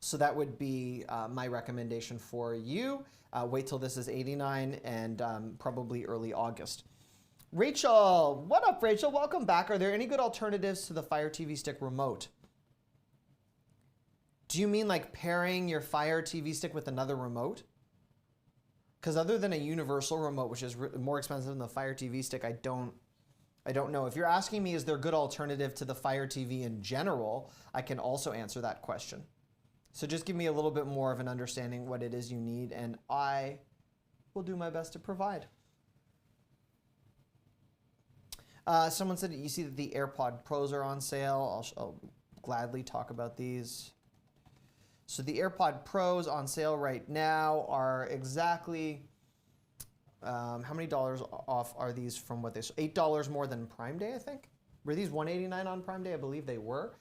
So that would be my recommendation for you. Wait till this is $89 and probably early August. Rachel, what up, Rachel? Welcome back. Are there any good alternatives to the Fire TV Stick remote? Do you mean like pairing your Fire TV Stick with another remote? Because other than a universal remote, which is more expensive than the Fire TV Stick, I don't know. If you're asking me, is there a good alternative to the Fire TV in general, I can also answer that question. So just give me a little bit more of an understanding what it is you need, and I will do my best to provide. Someone said you see that the AirPod Pros are on sale. I'll gladly talk about these. So the AirPod Pros on sale right now are exactly, how many dollars off are these from what they, $8 more than Prime Day, I think? Were these $189 on Prime Day? I believe they were.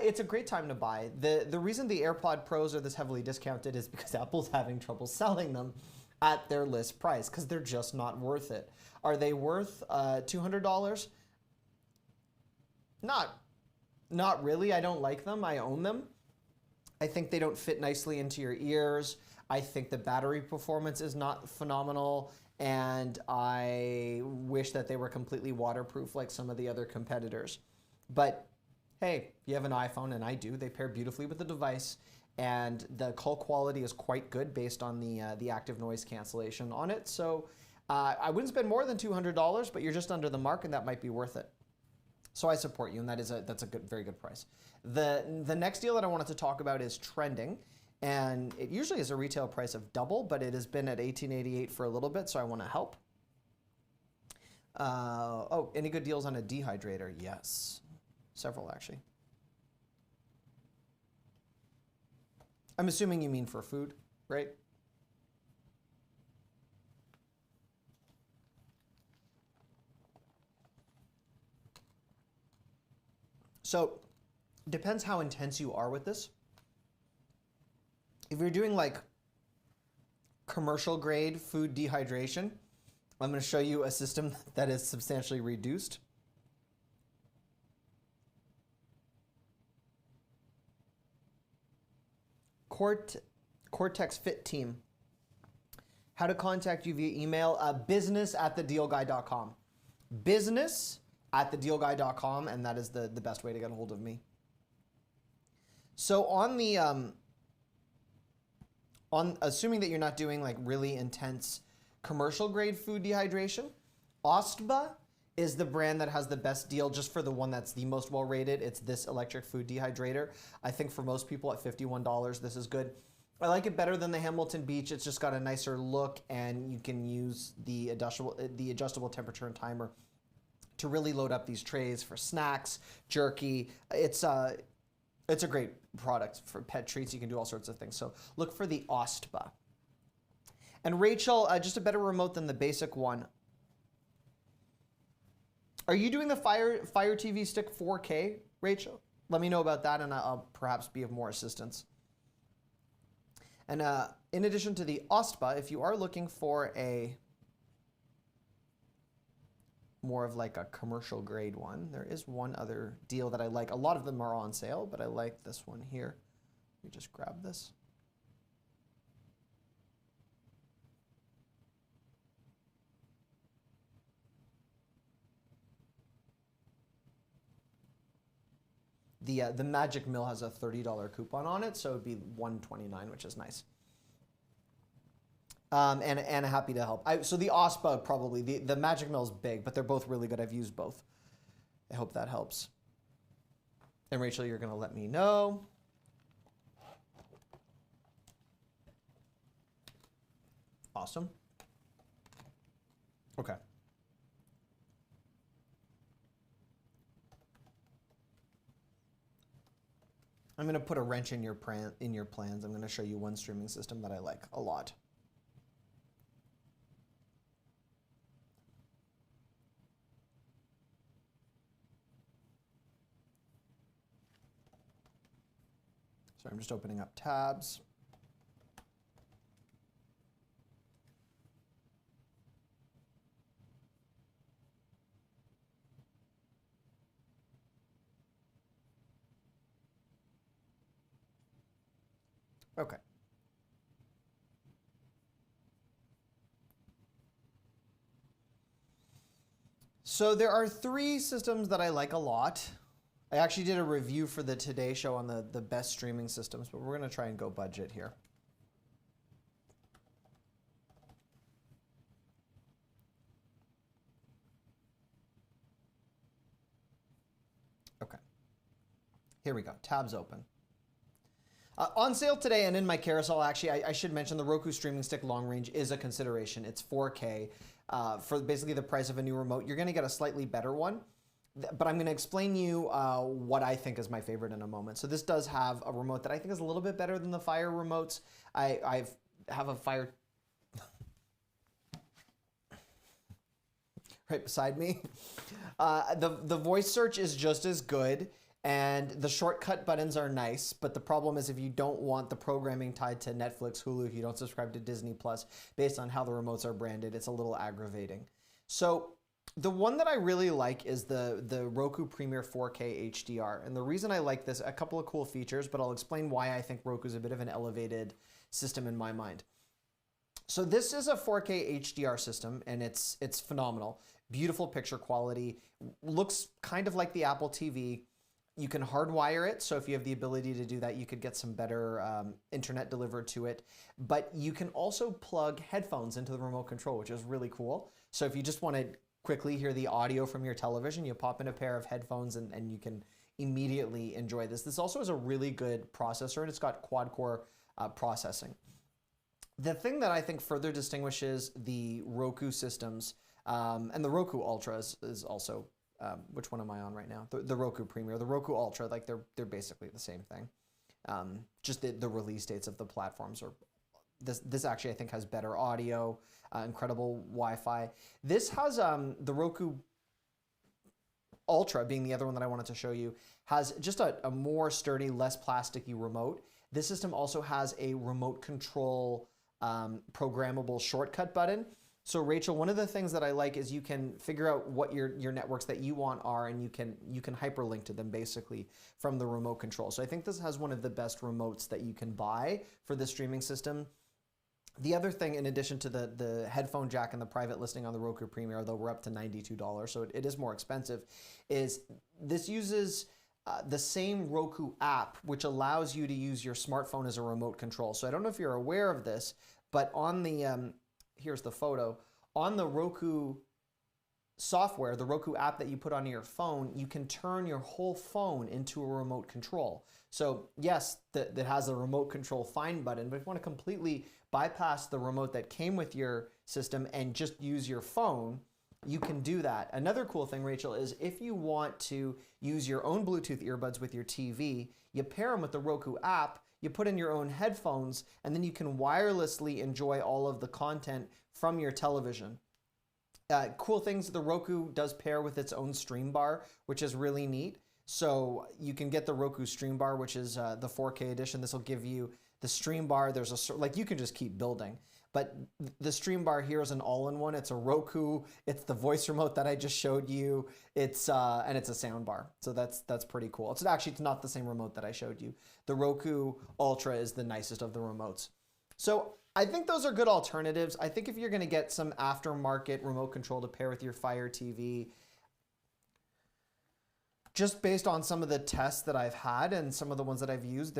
It's a great time to buy. The reason the AirPod Pros are this heavily discounted is because Apple's having trouble selling them at their list price because they're just not worth it. Are they worth $200? Not really. I don't like them. I own them. I think they don't fit nicely into your ears. I think the battery performance is not phenomenal, and I wish that they were completely waterproof like some of the other competitors. But hey, you have an iPhone, and I do. They pair beautifully with the device, and the call quality is quite good based on the active noise cancellation on it. So I wouldn't spend more than $200, but you're just under the mark, and that might be worth it. So I support you, and that's a good, very good price. The next deal that I wanted to talk about is trending, and it usually is a retail price of double, but it has been at $18.88 for a little bit, so I want to help. Oh, any good deals on a dehydrator? Yes. Several, actually. I'm assuming you mean for food, right? So, depends how intense you are with this. If you're doing like commercial grade food dehydration, I'm going to show you a system that is substantially reduced. Cortex Fit Team. How to contact you via email, business@thedealguy.com. Business@thedealguy.com, and that is the best way to get a hold of me. So on the, assuming that you're not doing like really intense commercial grade food dehydration, Ostba is the brand that has the best deal just for the one that's the most well rated. It's this electric food dehydrator. I think for most people at $51, this is good. I like it better than the Hamilton Beach. It's just got a nicer look, and you can use the adjustable temperature and timer to really load up these trays for snacks, jerky. It's a great product for pet treats. You can do all sorts of things. So look for the Ostba. And Rachel, just a better remote than the basic one. Are you doing the Fire TV Stick 4K, Rachel? Let me know about that, and I'll perhaps be of more assistance. And in addition to the Ostba, if you are looking for a more of like a commercial grade one, there is one other deal that I like. A lot of them are on sale, but I like this one here. Let me just grab this. The Magic Mill has a $30 coupon on it, so it would be $129, which is nice. And happy to help. So the Ostba probably, the Magic Mill is big, but they're both really good. I've used both. I hope that helps. And Rachel, you're going to let me know. Awesome. Okay. I'm going to put a wrench in your plans. I'm going to show you one streaming system that I like a lot. So I'm just opening up tabs. Okay. So there are three systems that I like a lot. I actually did a review for the Today Show on the best streaming systems, but we're going to try and go budget here. Okay. Here we go. Tabs open. On sale today and in my carousel, actually, I should mention the Roku Streaming Stick Long Range is a consideration. It's 4K for basically the price of a new remote. You're going to get a slightly better one, but I'm going to explain you what I think is my favorite in a moment. So this does have a remote that I think is a little bit better than the Fire remotes. I have a Fire right beside me. The voice search is just as good. And the shortcut buttons are nice, but the problem is if you don't want the programming tied to Netflix, Hulu, if you don't subscribe to Disney Plus, based on how the remotes are branded, it's a little aggravating. So the one that I really like is the Roku Premier 4K HDR. And the reason I like this, a couple of cool features, but I'll explain why I think Roku is a bit of an elevated system in my mind. So this is a 4K HDR system, and it's phenomenal. Beautiful picture quality, looks kind of like the Apple TV. You can hardwire it, so if you have the ability to do that, you could get some better internet delivered to it. But you can also plug headphones into the remote control, which is really cool. So if you just want to quickly hear the audio from your television, you pop in a pair of headphones and you can immediately enjoy this. This also has a really good processor, and it's got quad-core processing. The thing that I think further distinguishes the Roku systems, and the Roku Ultra is also which one am I on right now? The Roku Premier, the Roku Ultra, like they're basically the same thing. Just the release dates of the platforms are. This actually I think has better audio, incredible Wi-Fi. This has the Roku Ultra being the other one that I wanted to show you, has just a more sturdy, less plasticky remote. This system also has a remote control programmable shortcut button. So Rachel, one of the things that I like is you can figure out what your networks that you want are, and you can hyperlink to them basically from the remote control. So I think this has one of the best remotes that you can buy for the streaming system. The other thing, in addition to the headphone jack and the private listing on the Roku Premier, although we're up to $92, so it is more expensive, is this uses the same Roku app, which allows you to use your smartphone as a remote control. So I don't know if you're aware of this, but on the here's the photo. On the Roku software, the Roku app that you put on your phone, you can turn your whole phone into a remote control. So yes, that has a remote control find button, but if you want to completely bypass the remote that came with your system and just use your phone, you can do that. Another cool thing, Rachel, is if you want to use your own Bluetooth earbuds with your TV, you pair them with the Roku app, you put in your own headphones, and then you can wirelessly enjoy all of the content from your television. Cool things, the Roku does pair with its own stream bar, which is really neat. So you can get the Roku stream bar, which is the 4K edition. This will give you the stream bar. There's a, like, you can just keep building. But the stream bar here is an all-in-one. It's a Roku. It's the voice remote that I just showed you. It's and it's a sound bar. So that's pretty cool. It's not the same remote that I showed you. The Roku Ultra is the nicest of the remotes. So I think those are good alternatives. I think if you're going to get some aftermarket remote control to pair with your Fire TV, just based on some of the tests that I've had and some of the ones that I've used,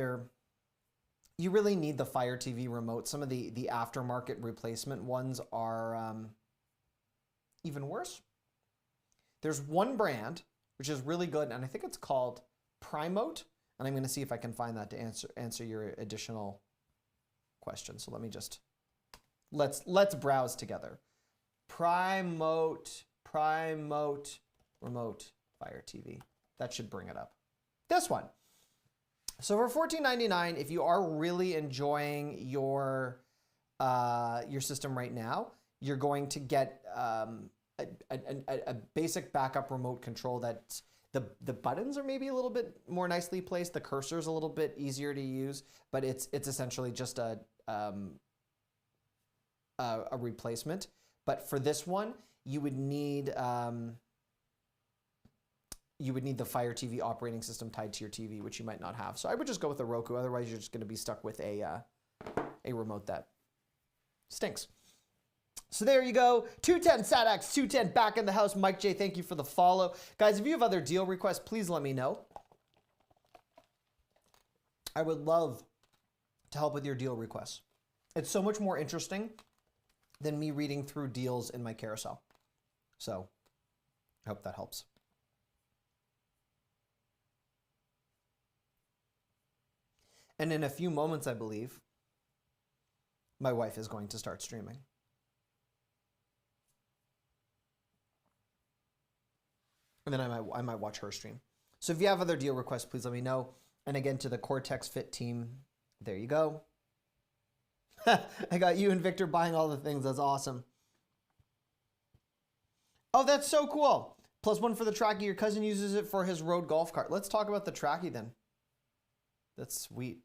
you really need the Fire TV remote. Some of the aftermarket replacement ones are even worse. There's one brand which is really good, and I think it's called Primote, and I'm going to see if I can find that to answer your additional question. So let me just let's browse together. Primote remote Fire TV. That should bring it up. This one. So for $14.99, if you are really enjoying your system right now, you're going to get a basic backup remote control that the buttons are maybe a little bit more nicely placed. The cursor is a little bit easier to use, but it's essentially just a replacement. But for this one, you would need the Fire TV operating system tied to your TV, which you might not have. So I would just go with the Roku. Otherwise, you're just going to be stuck with a remote that stinks. So there you go. 210 SatX, 210 back in the house. Mike J, thank you for the follow. Guys, if you have other deal requests, please let me know. I would love to help with your deal requests. It's so much more interesting than me reading through deals in my carousel. So I hope that helps. And in a few moments, I believe, my wife is going to start streaming. And then I might watch her stream. So if you have other deal requests, please let me know. And again, to the Cortex Fit team, there you go. I got you and Victor buying all the things. That's awesome. Oh, that's so cool. +1 for the Trackie. Your cousin uses it for his road golf cart. Let's talk about the Trackie then. That's sweet.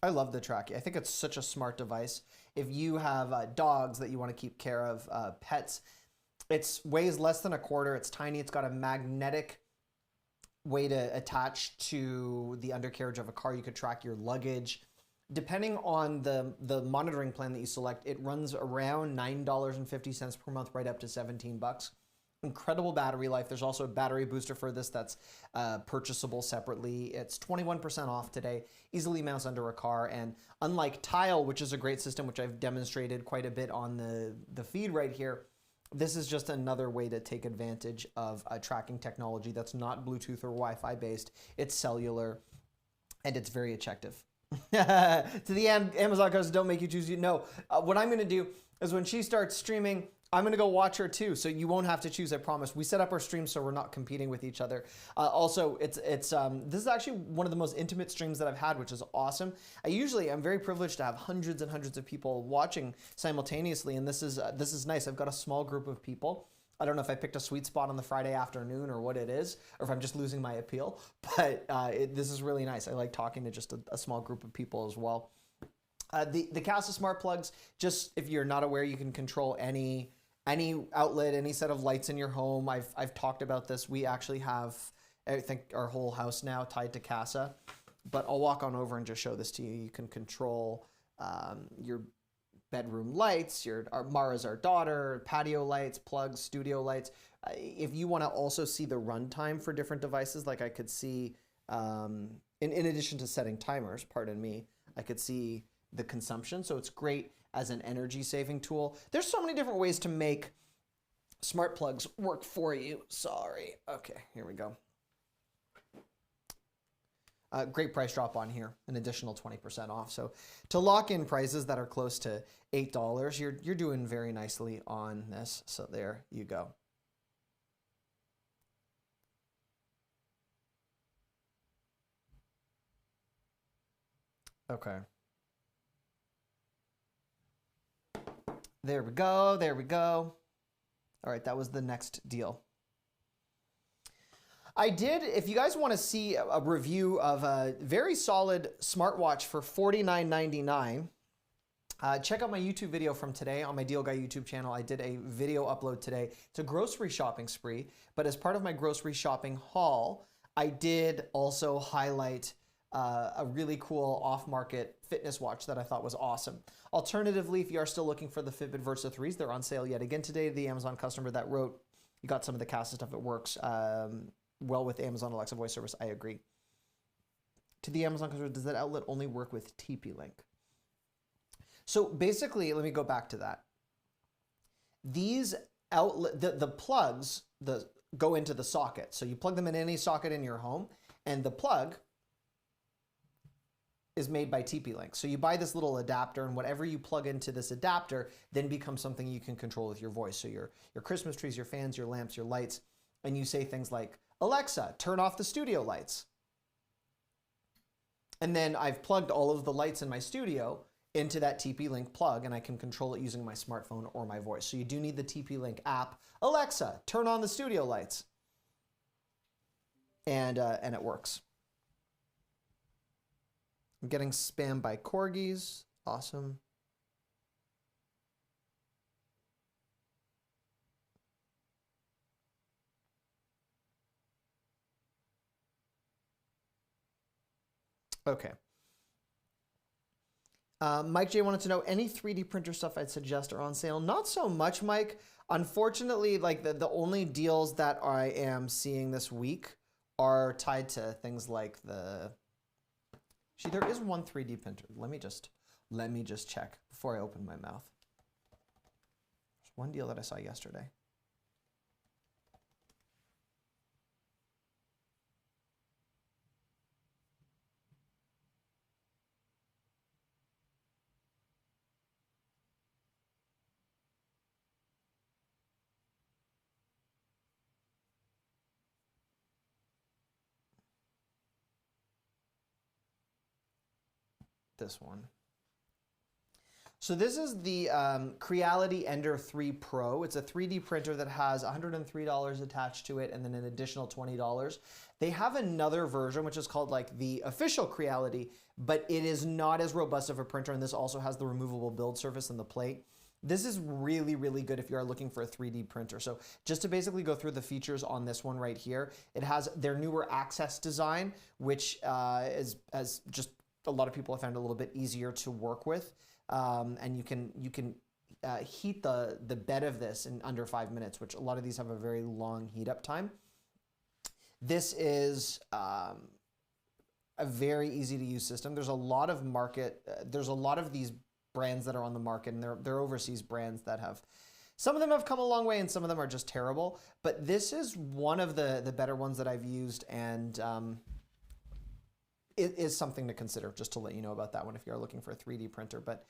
I love the Trackie. I think it's such a smart device. If you have dogs that you want to keep care of, pets, it weighs less than a quarter. It's tiny. It's got a magnetic way to attach to the undercarriage of a car. You could track your luggage. Depending on the monitoring plan that you select, it runs around $9.50 per month, right up to $17. Incredible battery life. There's also a battery booster for this that's purchasable separately. It's 21% off today. Easily mounts under a car. And unlike Tile, which is a great system, which I've demonstrated quite a bit on the feed right here, this is just another way to take advantage of a tracking technology that's not Bluetooth or Wi-Fi based. It's cellular, and it's very effective. To the Amazon customers, don't make you choose. No, what I'm going to do is when she starts streaming, I'm going to go watch her too, so you won't have to choose, I promise. We set up our streams so we're not competing with each other. Also, this is actually one of the most intimate streams that I've had, which is awesome. I'm very privileged to have hundreds and hundreds of people watching simultaneously, and this is nice. I've got a small group of people. I don't know if I picked a sweet spot on the Friday afternoon or what it is, or if I'm just losing my appeal, but this is really nice. I like talking to just a small group of people as well. The Casa Smart Plugs, just if you're not aware, you can control any outlet, any set of lights in your home. I've talked about this. We actually have, I think, our whole house now tied to Casa, but I'll walk on over and just show this to you. You can control your bedroom lights, Mara's our daughter, patio lights, plugs, studio lights. If you want to also see the runtime for different devices, like I could see, in addition to setting timers, pardon me, I could see the consumption. So it's great as an energy saving tool. There's so many different ways to make smart plugs work for you. Sorry. Okay, here we go. Great price drop on here, an additional 20% off. So to lock in prices that are close to $8, you're doing very nicely on this. So there you go. Okay. There we go. There we go. All right, that was the next deal. I did, if you guys want to see a review of a very solid smartwatch for $49.99, check out my YouTube video from today on my Deal Guy YouTube channel. I did a video upload today. It's a grocery shopping spree, but as part of my grocery shopping haul, I did also highlight a really cool off-market fitness watch that I thought was awesome. Alternatively, if you are still looking for the Fitbit Versa 3s, they're on sale yet again today. The Amazon customer that wrote, you got some of the CASA stuff, it works well with Amazon Alexa voice service. I agree. To the Amazon customer, does that outlet only work with TP-Link? So basically, let me go back to that. These outlet, the plugs go into the socket. So you plug them in any socket in your home, and the plug is made by TP-Link. So you buy this little adapter, and whatever you plug into this adapter then becomes something you can control with your voice. So your Christmas trees, your fans, your lamps, your lights, and you say things like, Alexa, turn off the studio lights. And then I've plugged all of the lights in my studio into that TP-Link plug, and I can control it using my smartphone or my voice. So you do need the TP-Link app. Alexa, turn on the studio lights. And it works. I'm getting spammed by corgis. Awesome. Okay. Mike J wanted to know, any 3D printer stuff I'd suggest are on sale? Not so much, Mike. Unfortunately, like the only deals that I am seeing this week are tied to things like the... Actually, there is one 3D printer. Let me just check before I open my mouth. There's one deal that I saw yesterday. This one. So this is the Creality Ender 3 Pro. It's a 3D printer that has $103 attached to it and then an additional $20. They have another version which is called like the official Creality, but it is not as robust of a printer, and this also has the removable build surface and the plate. This is really, really good if you are looking for a 3D printer. So just to basically go through the features on this one right here, it has their newer Access design, which is just a lot of people have found a little bit easier to work with, and you can heat the bed of this in under 5 minutes, which a lot of these have a very long heat up time. This is a very easy to use system. There's a lot of there's a lot of these brands that are on the market, and they're overseas brands that have, some of them have come a long way and some of them are just terrible, but this is one of the better ones that I've used, and it is something to consider, just to let you know about that one if you're looking for a 3D printer. But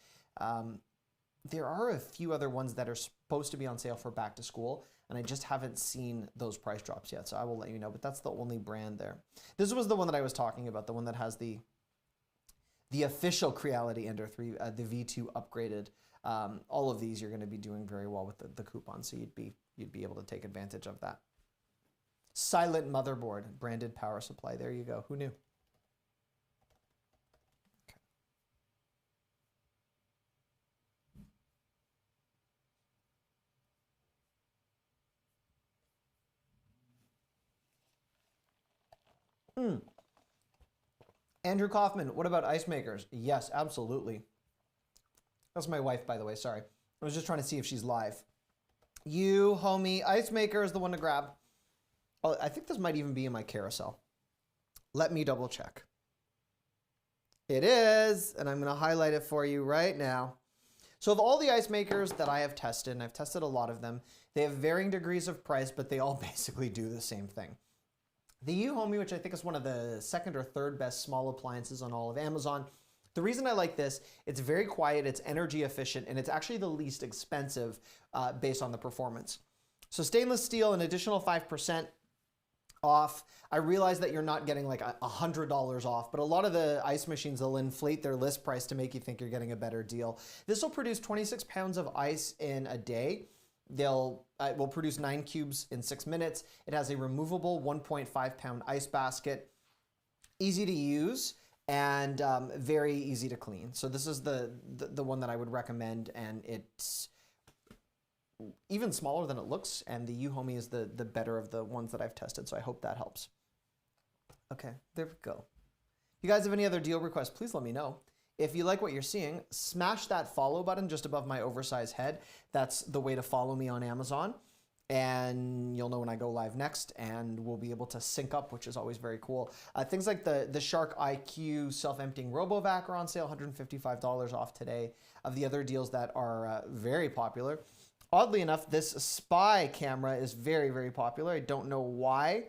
there are a few other ones that are supposed to be on sale for back to school, and I just haven't seen those price drops yet, so I will let you know, but that's the only brand there. This was the one that I was talking about, the one that has the official Creality Ender 3, the V2 upgraded. All of these you're going to be doing very well with the coupon, so you'd be able to take advantage of that. Silent motherboard, branded power supply. There you go. Who knew? Andrew Kaufman, what about ice makers? Yes, absolutely. That's my wife, by the way. Sorry. I was just trying to see if she's live. You, homie, ice maker is the one to grab. Oh, I think this might even be in my carousel. Let me double check. It is, and I'm going to highlight it for you right now. So of all the ice makers that I have tested, and I've tested a lot of them, they have varying degrees of price, but they all basically do the same thing. The Uhomey, which I think is one of the second or third best small appliances on all of Amazon. The reason I like this, it's very quiet, it's energy efficient, and it's actually the least expensive based on the performance. So stainless steel, an additional 5% off. I realize that you're not getting like $100 off, but a lot of the ice machines will inflate their list price to make you think you're getting a better deal. This will produce 26 pounds of ice in a day. Will produce 9 cubes in 6 minutes. It has a removable 1.5 pound ice basket, easy to use and very easy to clean. So this is the one that I would recommend, and it's even smaller than it looks, and the Uhomey is the better of the ones that I've tested, so I hope that helps. Okay, there we go. If you guys have any other deal requests, please let me know. If you like what you're seeing, smash that follow button just above my oversized head. That's the way to follow me on Amazon, and you'll know when I go live next, and we'll be able to sync up, which is always very cool. Things like the Shark IQ self-emptying RoboVac are on sale, $155 off today. Of the other deals that are very popular, oddly enough, this Spy camera is very, very popular. I don't know why.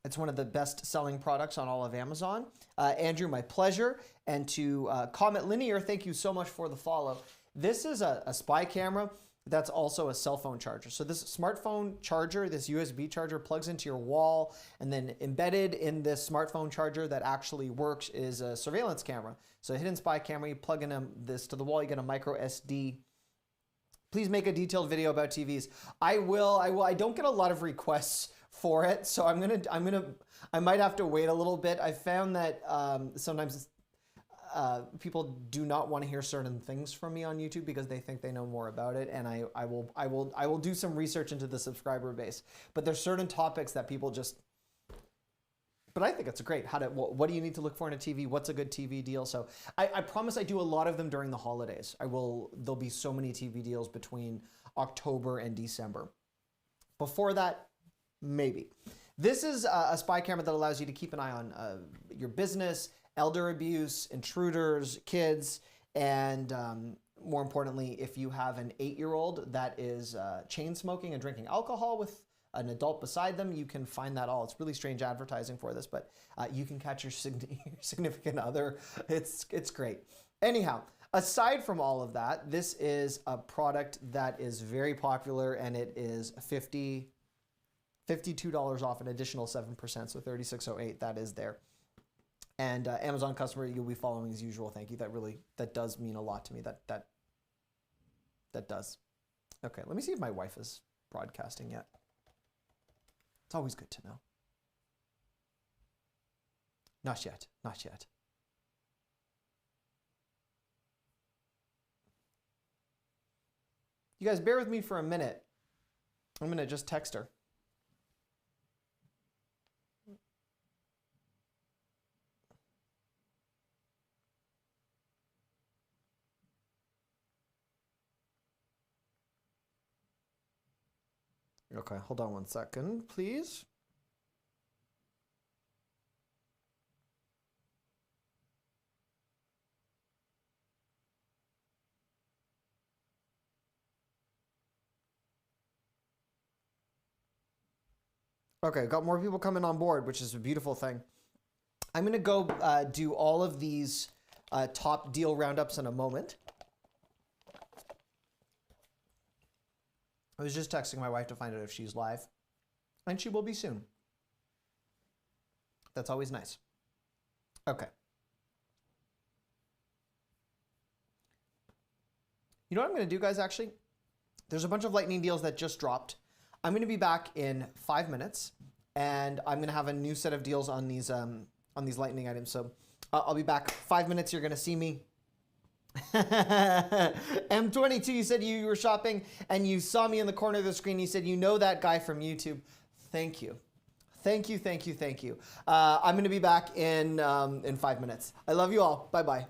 It's one of the best-selling products on all of Amazon. Andrew, my pleasure. And to Comet Linear, thank you so much for the follow. This is a Spy camera that's also a cell phone charger. So this smartphone charger, this USB charger, plugs into your wall, and then embedded in this smartphone charger that actually works is a surveillance camera. So a hidden Spy camera, you plug in this to the wall, you get a micro SD. Please make a detailed video about TVs. I will. I don't get a lot of requests for it, so I might have to wait a little bit. I found that sometimes people do not want to hear certain things from me on YouTube because they think they know more about it, and I will do some research into the subscriber base. But there's certain topics that people just. But I think it's great. What do you need to look for in a TV? What's a good TV deal? So I promise I do a lot of them during the holidays. There'll be so many TV deals between October and December. Before that, maybe. This is a Spy camera that allows you to keep an eye on your business, elder abuse, intruders, kids, and more importantly, if you have an 8-year-old that is chain smoking and drinking alcohol with an adult beside them, you can find that all. It's really strange advertising for this, but you can catch your significant other. It's great. Anyhow, aside from all of that, this is a product that is very popular, and it is $52 off, an additional 7%, so $36.08. That is there. And Amazon customer, you'll be following as usual. Thank you. That does mean a lot to me. That does. Okay, let me see if my wife is broadcasting yet. It's always good to know. Not yet. Not yet. You guys bear with me for a minute. I'm going to just text her. Okay, hold on one second, please. Okay, got more people coming on board, which is a beautiful thing. I'm gonna go do all of these top deal roundups in a moment. I was just texting my wife to find out if she's live, and she will be soon. That's always nice. Okay. You know what I'm going to do, guys, actually? There's a bunch of lightning deals that just dropped. I'm going to be back in 5 minutes, and I'm going to have a new set of deals on these lightning items. So I'll be back 5 minutes. You're going to see me. M22, you said you were shopping and you saw me in the corner of the screen. You said you know that guy from YouTube. Thank you. Thank you, thank you, thank you. I'm going to be back in 5 minutes. I love you all. Bye-bye.